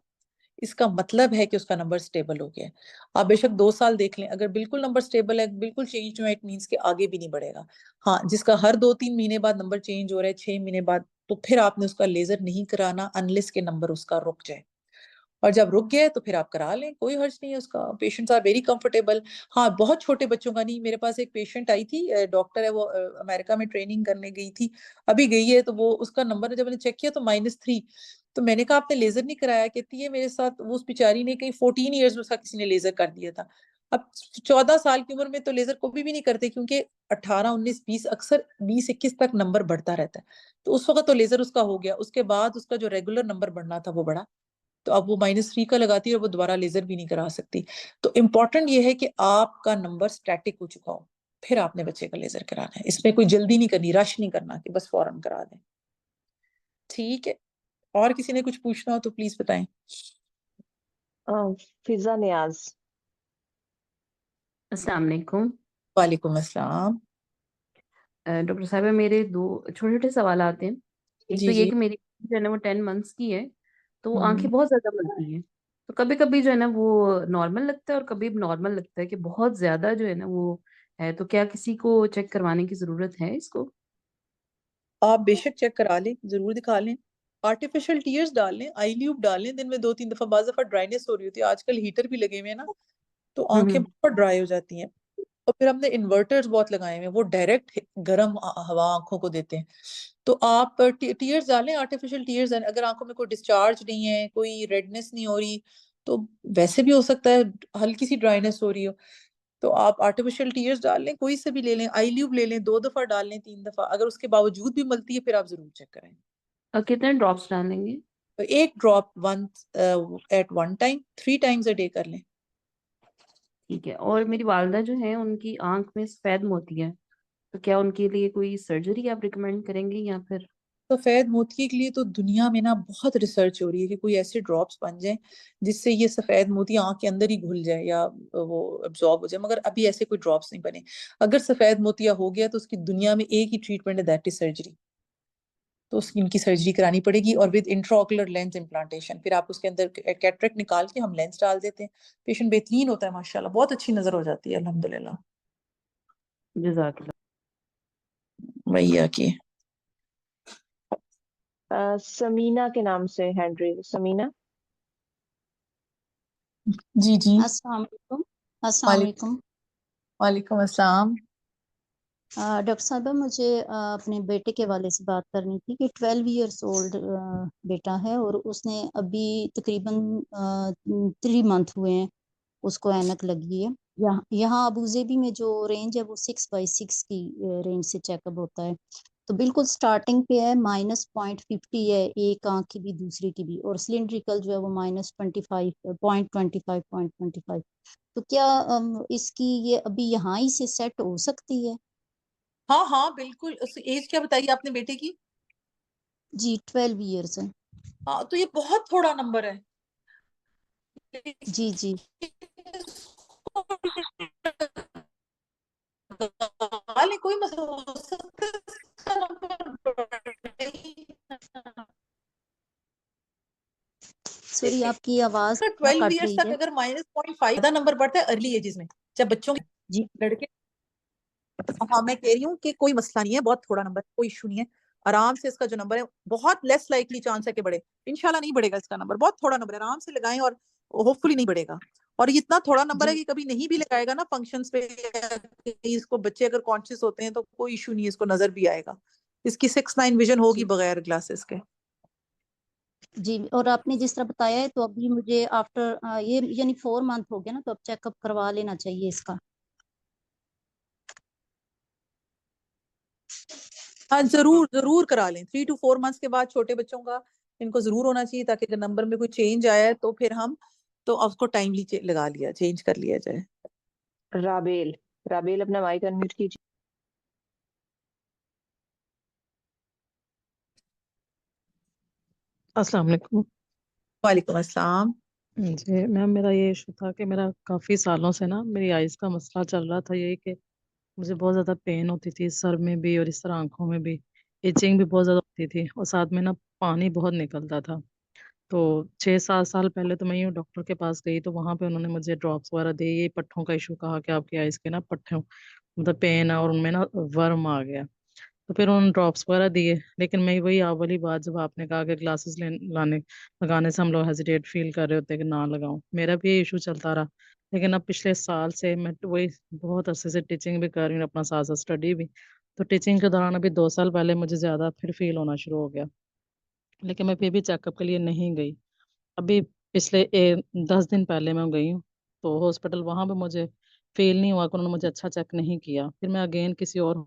इसका मतलब है कि उसका नंबर स्टेबल हो गया है। आप बेशक 2 साल देख लें, अगर बिल्कुल नंबर स्टेबल है, बिल्कुल चेंज हुआ, इट मीन्स कि आगे भी नहीं बढ़ेगा। हाँ, जिसका हर 2-3 महीने बाद नंबर चेंज हो रहा है, 6 महीने बाद, तो फिर आपने उसका लेजर नहीं कराना अनलेस के नंबर उसका रुक जाए। और जब रुक गया तो फिर आप करा लें, कोई हर्ज नहीं है उसका। Patients are very comfortable. हाँ, बहुत छोटे बच्चों का नहीं। मेरे पास एक पेशेंट आई थी, डॉक्टर है वो, अमेरिका में ट्रेनिंग करने गई थी, अभी गई है, तो वो उसका नंबर जब मैंने चेक किया तो -3। तो मैंने कहा आपने लेजर नहीं कराया? कहती है मेरे साथ वो उस बेचारी ने कहीं 14 ईयर्स में उसका किसी ने लेजर कर दिया था। अब 14 साल की उम्र में तो लेजर कभी भी नहीं करते, क्योंकि 18, 19, 20, अक्सर 20-21 तक नंबर बढ़ता रहता है। तो उस वक्त तो लेजर उसका हो गया, उसके बाद उसका जो रेगुलर नंबर बढ़ना था वो बढ़ा, तो अब वो -3 का लगाती है और वो दोबारा लेजर भी नहीं करा सकती। तो इम्पोर्टेंट ये है कि आपका नंबर स्टैटिक हो चुका हो, फिर आपने बच्चे का लेजर कराना है। इसमें कोई जल्दी नहीं करनी, रश नहीं करना कि बस फौरन करा दें। ठीक है, और किसी ने कुछ पूछना हो तो प्लीज बताएं। फिजा नियाज। अस्सलाम वालेकुम। वालेकुम अस्सलाम। डॉक्टर साहबा, मेरे दो छोटे छोटे सवाल आते हैं। एक जी तो ये जी। कि मेरी जो है ना वो 10 मंथ्स की है, तो वो हम्म। आंखें बहुत ज्यादा बनती हैं। तो कभी कभी जो है ना वो नॉर्मल लगता है और कभी नॉर्मल लगता है कि बहुत ज्यादा जो है ना वो है। तो क्या किसी को चेक करवाने की जरूरत है इसको? आप बेशक चेक करा लें, जरूर दिखा लें। आर्टिफिशियल टीयर्स डाल लें, आई ल्यूब डाल लें दिन में 2-3 दफा। बाज दफा ड्राइनेस हो रही होती है, आजकल हीटर भी लगे हुए हैं ना, तो आंखें हम्म। बहुत ड्राई हो जाती हैं। और फिर हमने इन्वर्टर्स बहुत लगाए हुए हैं, वो डायरेक्ट गर्म हवा आंखों को देते हैं। तो आप टीयर्स डालें, आर्टिफिशियल टीयर्स डालें। अगर आंखों में कोई डिस्चार्ज नहीं है, कोई रेडनेस नहीं हो रही, तो वैसे भी हो सकता है हल्की सी ड्राइनेस हो रही हो, तो आप आर्टिफिशियल टीयर्स डाल लें, कोई से भी ले लें, आई ल्यूब ले लें, 2 दफा डाल लें, 3 दफा। अगर उसके बावजूद भी मलती है फिर आप जरूर चेक करें। कितने ड्रॉप्स डालेंगे? एक drop eight one time, 3 times a day कर लें। ठीक है। और मेरी वालदा जो है उनकी आंख में सफेद मोती है, तो क्या उनके लिए कोई सर्जरी आप रिकमेंड करेंगे या फिर? सफेद मोती के लिए तो दुनिया में ना बहुत रिसर्च हो रही है कि कोई ऐसे ड्रॉप्स बन जाए जिससे ये सफेद मोती आंख के अंदर ही घुल जाए या वो एब्जॉर्ब हो जाए, मगर अभी ऐसे कोई ड्रॉप्स नहीं बने। अगर सफेद मोतिया हो गया तो उसकी दुनिया में एक ही ट्रीटमेंट है, दैट इज सर्जरी। तो उसकी इनकी सर्जरी करानी पड़ेगी और विद इंट्राओकुलर लेंस इम्प्लांटेशन। फिर आप उसके अंदर कैटरेक्ट निकाल के हम लेंस डाल देते हैं, पेशेंट बेहतरीन होता है माशाल्लाह, बहुत अच्छी नजर हो जाती है अल्हम्दुलिल्लाह। जज़ाकल्लाह। भैया की समीना के नाम से हैंड रेज, समीना। जी जी। अस्सलाम वालेकुम। वालेकुम अस्सलाम। डॉक्टर साहबा, मुझे अपने बेटे के हवाले से बात करनी थी कि 12 इयर्स ओल्ड बेटा है और उसने अभी तकरीबन 3 मंथ हुए हैं उसको ऐनक लगी है। यहाँ अबूजेबी में जो रेंज है वो 6/6 की रेंज से चेकअप होता है, तो बिल्कुल स्टार्टिंग पे है -0.50 है, एक आंख की भी दूसरी की भी, और सिलिंड्रिकल जो है वो -0.25 तो क्या इसकी ये अभी यहाँ ही से सेट हो सकती है? हाँ हाँ बिल्कुल। उस एज क्या बताइए आपने बेटे की? जी 12 इयर्स है। हाँ तो ये बहुत थोड़ा नंबर है। जी जी। कोई मसला हो सकता है। सॉरी आपकी आवाज 12 कट इयर्स रही तक है। अगर -0.5 ज्यादा नंबर बढ़ता है अर्ली एजेस में, जब बच्चों जी लड़के। हाँ मैं कह रही हूँ कि कोई मसला नहीं है, बहुत थोड़ा नंबर, कोई इशू नहीं है। आराम से इसका जो नंबर है, बहुत लेस लाइकली चांस है कि बढ़े। इंशाल्लाह नहीं बढ़ेगा इसका नंबर, बहुत थोड़ा नंबर है, आराम से लगाएं और होपफुली नहीं बढ़ेगा। और ये इतना थोड़ा नंबर है जी कि कभी नहीं भी लगाएगा ना फंक्शंस पे, इसको बच्चे अगर कॉन्शियस होते हैं तो कोई इशू नहीं है, इसको नजर भी आएगा। इसकी 6/9 विजन होगी जी बगैर ग्लासेस के। जी। और आपने जिस तरह बताया है तो अभी मुझे आफ्टर ये यानी 4 मंथ हो गया ना, तो अब चेकअप करवा लेना चाहिए इसका। हाँ जरूर जरूर करा लें, 3 to 4 मंथ्स के बाद छोटे बच्चों का इनको जरूर होना चाहिए, ताकि अगर नंबर में कोई चेंज आया है तो फिर हम तो उसको टाइमली लगा लिया, चेंज कर लिया जाए। राबेल, राबेल अपना माइक अनम्यूट कीजिए। अस्सलाम वालेकुम। वालेकुम अस्सलाम। जी मैम, मेरा ये इशू था कि मेरा काफ़ी सालों से ना मेरी आइज़ का मसला चल रहा था, ये कि मुझे बहुत ज़्यादा पेन होती थी सर में भी और इस तरह आंखों में भी, इचिंग भी बहुत ज़्यादा होती थी और साथ में ना पानी बहुत निकलता था। तो 6-7 साल पहले तो मैं यूँ डॉक्टर के पास गई, तो वहाँ पे उन्होंने मुझे ड्रॉप्स वगैरह दिए, ये पट्ठों का इशू कहा कि आपकी आइज़ के ना पट्ठों मतलब पेन है और उनमें ना वर्म आ गया। तो फिर उन्होंने ड्रॉप्स वगैरह दिए, लेकिन मैं वही वाली बात, जब आपने कहा कि ग्लासेस लाने लगाने से हम लोग हेजिटेट फील कर रहे होते हैं कि ना लगाऊं, मेरा भी ये इशू चलता रहा। लेकिन अब पिछले साल से मैं तो वही बहुत अरसे से टीचिंग भी कर रही हूँ, अपना साथ साथ स्टडी भी। तो टीचिंग के दौरान अभी 2 साल पहले मुझे ज़्यादा फिर फील होना शुरू हो गया, लेकिन मैं फिर भी चेकअप के लिए नहीं गई। अभी पिछले 10 दिन पहले मैं गई हूँ, तो हॉस्पिटल वहाँ पे मुझे फील नहीं हुआ कि उन्होंने मुझे अच्छा चेक नहीं किया। फिर मैं अगेन किसी और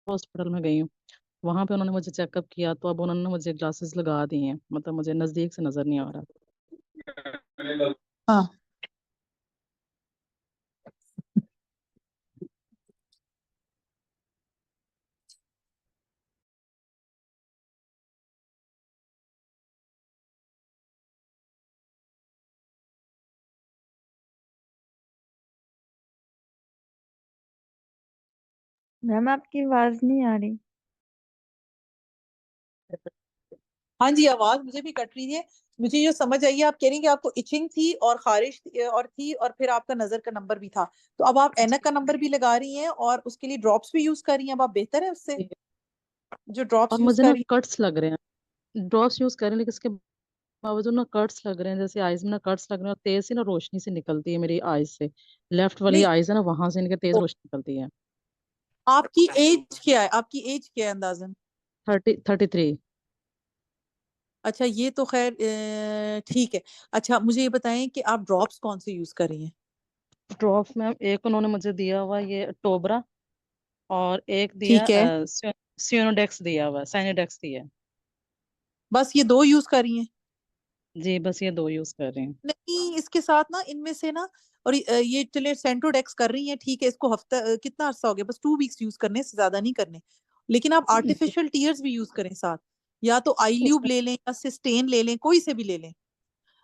हॉस्पिटल में गई हूँ, वहां पे उन्होंने मुझे चेकअप किया, तो अब उन्होंने मुझे ग्लासेस लगा दी हैं, मतलब मुझे नजदीक से नजर नहीं आ रहा। हाँ मैम आपकी आवाज नहीं आ रही। हाँ जी, आवाज मुझे भी कट रही है। मुझे जो समझ आई है, आप कह रही हैं कि आपको इचिंग थी और खारिश और फिर आपका नजर का नंबर भी था, तो अब आप ऐनक का नंबर भी लगा रही हैं और उसके लिए ड्रॉप्स भी यूज कर रही हैं। अब आप बेहतर है उससे, जो और ड्रॉप्स यूज मुझे कर ना रही कट्स लग रहे हैं, ड्रॉप्स यूज कर रहे हैं, लेकिन इसके बावजूद ना कट्स लग रहे हैं, जैसे आईज में ना कट्स लग रहे हैं और तेज सी ना रोशनी से निकलती है मेरी आईज से, लेफ्ट हैं? वाली नहीं, आईज है ना वहां से इनके तेज ओ, रोशनी निकलती है। आपकी एज क्या है? आपकी एज क्या है अंदाजन? 33। अच्छा ये तो खैर ठीक है। अच्छा मुझे ये बताएं कि आप ड्रॉप्स कौन से यूज कर रही हैं? ड्रॉप्स मैम, एक उन्होंने मुझे दिया हुआ ये टोबरा, और एक दिया ठीक है। सियोनोडेक्स दिया हुआ, साइनोडेक्स दिया है। बस ये 2 यूज कर रही हैं? जी बस ये 2 यूज कर रहे हैं। नहीं, इसके साथ ना इनमें से ना, और ये चले सेंट्रोडेक्स कर रही हैं, ठीक है, इसको हफ्ता कितना अरसा हो गया, बस 2 वीक्स यूज करने से ज्यादा नहीं करने। लेकिन आप आर्टिफिशियल टीयर्स भी यूज करें साथ, या तो आईल्यूब ले लें या सिस्टेन ले लें, कोई से भी ले लें।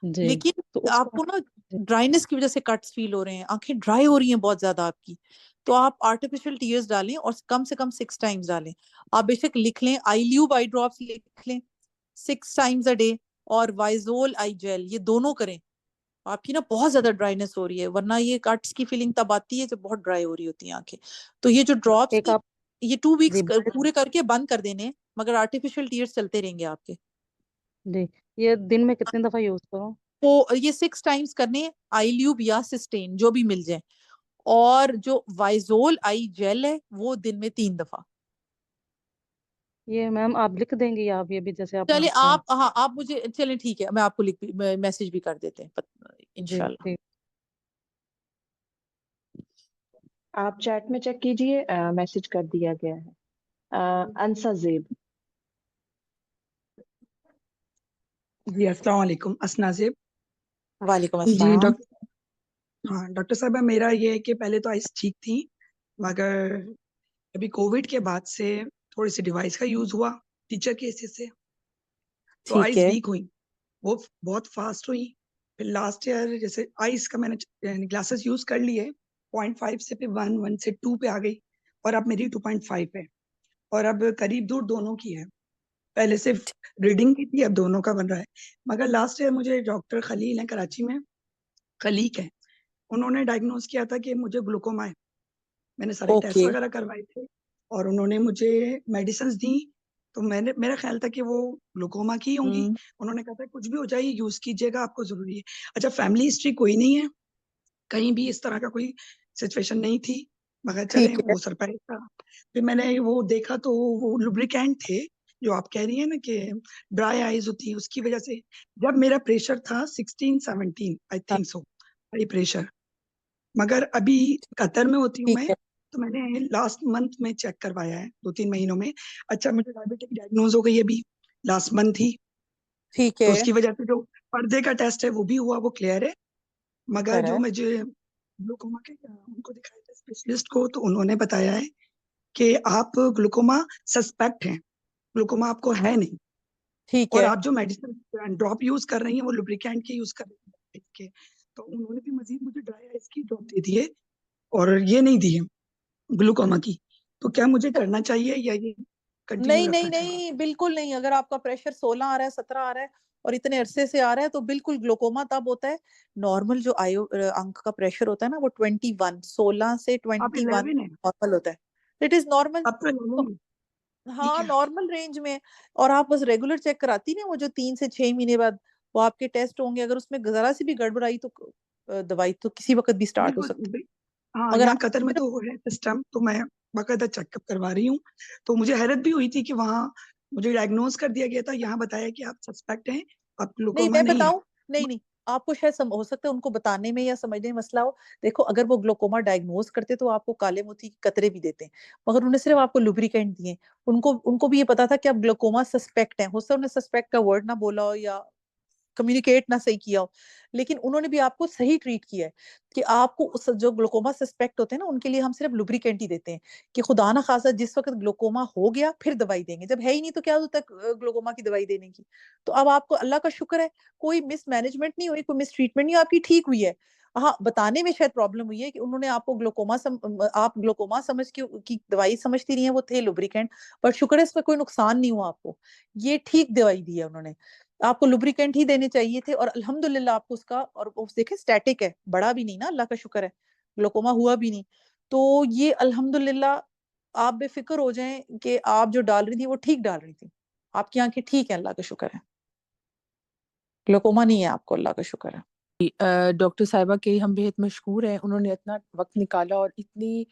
जी लेकिन तो उसका आपको ना ड्राइनेस की वजह से कट्स फील हो रहे हैं, आंखें ड्राई हो रही हैं बहुत ज्यादा आपकी, तो आप आर्टिफिशियल टीयर्स डालें और कम से कम 6 टाइम्स डालें। आप बेशक लिख लें, आईल्यूब आई ड्रॉप्स लिख लें 6 टाइम्स अ डे, और वाइजोल आई जेल, ये दोनों करें। आपकी ना बहुत ज्यादा ड्राइनेस हो रही है, वरना ये कट्स की फीलिंग तब आती है जब बहुत ड्राई हो रही होती है आंखें। तो ये जो ड्रॉप्स एक आप ये 2 वीक्स जी पूरे करके बंद कर देने, मगर आर्टिफिशियल टीयर्स चलते रहेंगे आपके। जी ये दिन में कितने दफा यूज करूं? तो ये 6 टाइम्स करने, आईल्यूब या सिस्टेन जो भी मिल जाए, और जो वाइजोल आई जेल है वो दिन में 3 दफा। ये मैम आप लिख देंगी, आप ये भी जैसे आपने चलिए लिखा है? आप, हाँ आप मुझे, चलें ठीक है, मैं आपको मैसेज भी कर देते हैं जी इंशाल्लाह। ठीक। आप चैट में चेक कीजिए, मैसेज कर दिया गया है। अंसा जेब। जी अस्सलाम वालेकुम, असना जेब। वालेकुम जी अस्सलाम। डॉक्टर, हाँ डॉक्टर साहबा, मेरा ये है कि पहले तो आइस ठीक थी, मगर अभी कोविड के बाद से थोड़ी सी डिवाइस का यूज हुआ टीचर के हिस्से से, तो ठीक आइस है। वीक हुई, वो बहुत फास्ट हुई। फिर लास्ट ईयर जैसे आइस का मैंने ग्लासेस यूज कर लिए, 0.5 से फिर 1 से 2 पे आ गई, और अब मेरी 2.5 है, और अब करीब दूर दोनों की है। पहले सिर्फ रीडिंग की थी, अब दोनों का बन रहा है। मगर लास्ट ईयर मुझे डॉक्टर खलील है कराची में, खलीक है, उन्होंने डायग्नोज किया था कि मुझे ग्लूकोमा है। मैंने सारे टेस्ट ओके। वगैरह करवाए थे, और उन्होंने मुझे मेडिसिन दी, तो मेरा ख्याल था कि वो ग्लूकोमा की होंगी। उन्होंने कहा था कुछ भी हो जाए यूज कीजिएगा, आपको जरूरी है। अच्छा, फैमिली हिस्ट्री कोई नहीं है, कहीं भी इस तरह का कोई सिचुएशन नहीं थी, मगर चले ठीक है। वो सरप्राइज था। फिर मैंने वो देखा तो वो लुब्रिकेंट थे, जो आप कह रही है ना कि ड्राई आईज होती है, उसकी वजह से। जब मेरा प्रेशर था 16-17 I think so, high pressure, मगर अभी कतर में होती हूँ ठीक मैं, है। तो मैंने लास्ट मंथ में चेक करवाया है, 2-3 महीनों में। अच्छा, मुझे डायबिटिक डायग्नोज हो गई है अभी, लास्ट मंथ ही, ठीक तो है। उसकी वजह से जो पर्दे का टेस्ट है वो भी हुआ, वो क्लियर है। मगर जो करेक्ट। मुझे ग्लूकोमा के उनको दिखाया था स्पेशलिस्ट को, तो उन्होंने बताया है कि आप ग्लूकोमा सस्पेक्ट हैं, ग्लूकोमा आपको है नहीं, ठीक और है। आप जो मेडिसिन ड्रॉप यूज कर रही हैं वो लुब्रिकेंट के यूज कर रही हैं के। तो उन्होंने भी मजीद मुझे ड्राई आइस की ड्रॉप दे दी है, और ये नहीं दी है ग्लूकोमा की। तो क्या मुझे करना चाहिए, या ये कंटिन्यू नहीं रखना नहीं चाहिए? नहीं, बिल्कुल नहीं। अगर आपका प्रेशर 16 आ रहा है, 17 आ रहा है, और इतने अरसे से आ रहा है, तो बिल्कुल ग्लूकोमा तब होता है। नॉर्मल जो अंक का प्रेशर होता है ना, वो 21, 16 से आप 21 11 है, नॉर्मल होता है। It is normal. अब तो 11 है, ठीक हाँ, है। नॉर्मल रेंज में। और आप बस रेगुलर चेक कराती ना, वो जो 3 से 6 महीने बाद वो आपके टेस्ट होंगे, अगर उसमें जरा सी भी गड़बड़ आई, तो दवाई तो किसी वक्त भी स्टार्ट हो बिल्कुल सकती हाँ, है। मगर यहाँ आप कतर में सिर्फ, तो है सिस्टम, तो मैं बाकायदा चेकअप करवा रही हूँ। तो मुझे हैरत भी हुई थी कि वहाँ मुझे डायग्नोज कर दिया गया था, यहाँ बताया कि आप सस्पेक्ट हैं, आप नहीं ग्लूकोमा मैं नहीं है। बताऊं, नहीं नहीं, आपको शायद हो सकता है उनको बताने में या समझने में मसला हो। देखो, अगर वो ग्लोकोमा डायग्नोज करते तो आपको काले मोती की कतरे भी देते हैं, मगर उन्होंने सिर्फ आपको लुब्रिकेंट दिए। उनको उनको भी ये पता था कि आप ग्लोकोमा सस्पेक्ट हैं। हो सकता है उन्होंने सस्पेक्ट का वर्ड ना बोला हो, या कम्युनिकेट ना सही किया हो, लेकिन उन्होंने भी आपको सही ट्रीट किया है। कि आपको जो ग्लूकोमा सस्पेक्ट होते हैं ना, उनके लिए हम सिर्फ लुब्रिकेंट ही देते हैं, कि खुदा ना खासा जिस वक्त ग्लूकोमा हो गया फिर दवाई देंगे, जब है ही नहीं तो क्या जरूरत है ग्लूकोमा की दवाई देने की। तो अब आपको अल्लाह का शुक्र है, कोई मिस मैनेजमेंट नहीं हुई, कोई मिस ट्रीटमेंट नहीं हुई, आपकी ठीक हुई है। हाँ, बताने में शायद प्रॉब्लम हुई है कि उन्होंने आपको आप ग्लूकोमा समझ के की दवाई समझती रही है, वो थे लुब्रिकेंट। पर शुक्र है इसमें कोई नुकसान नहीं हुआ आपको, ये ठीक दवाई दी है उन्होंने। आपको लुब्रिकेंट ही देने चाहिए थे, और अल्हम्दुलिल्लाह आपको उसका, और देखे स्टैटिक है, बड़ा भी नहीं ना, अल्लाह का शुक्र है, ग्लोकोमा हुआ भी नहीं। तो ये अल्हम्दुलिल्लाह, आप बेफिक्र हो जाएं कि आप जो डाल रही थी वो ठीक डाल रही थी। आपकी आंखें ठीक है, अल्लाह का शुक्र है, ग्लोकोमा नहीं है आपको, अल्लाह का शुक्र है। डॉक्टर साहिबा के हम बेहद मशहूर हैं, उन्होंने इतना वक्त निकाला और इतनी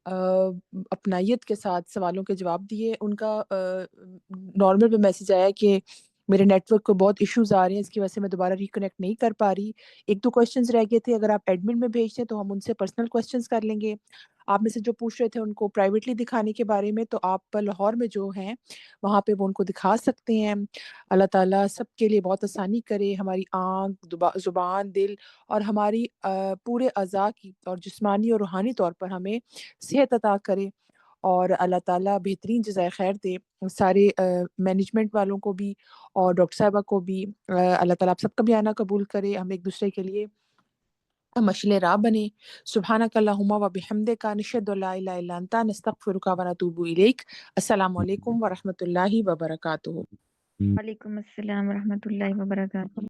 अपनायत के साथ सवालों के जवाब दिए। उनका नॉर्मल पे मैसेज आया कि मेरे नेटवर्क को बहुत इश्यूज आ रहे हैं, इसकी वजह से मैं दोबारा रिकनेक्ट नहीं कर पा रही। 1-2 क्वेश्चंस रह गए थे, अगर आप एडमिन में भेज दें तो हम उनसे पर्सनल क्वेश्चंस कर लेंगे। आप में से जो पूछ रहे थे उनको प्राइवेटली दिखाने के बारे में, तो आप लाहौर में जो हैं, वहाँ पे वो उनको दिखा सकते हैं। अल्लाह ताला सबके लिए बहुत आसानी करे, हमारी आँख, ज़ुबान, दिल और हमारी पूरे अज़ा की और जिस्मानी और रूहानी तौर पर हमें सेहत अता करे और अल्लाह ताला बेहतरीन जज़ाए खैर दे सारे मैनेजमेंट वालों को भी और डॉक्टर साहिबा को भी। अल्लाह ताला आप सबका भी आना कबूल करे, हम एक-दूसरे के लिए मशाल राह बने। सुब्हानक अल्लाहुम्मा व बिहम्दिका नशहदु अल्ला इलाहा इल्ला अंता नस्तगफिरुका व नतूबु इलैक। अस्सलामु अलैकुम व रहमतुल्लाहि व बरकातुहू। वालेकुम अस्सलाम व रहमतुल्लाहि व बरकातुहू।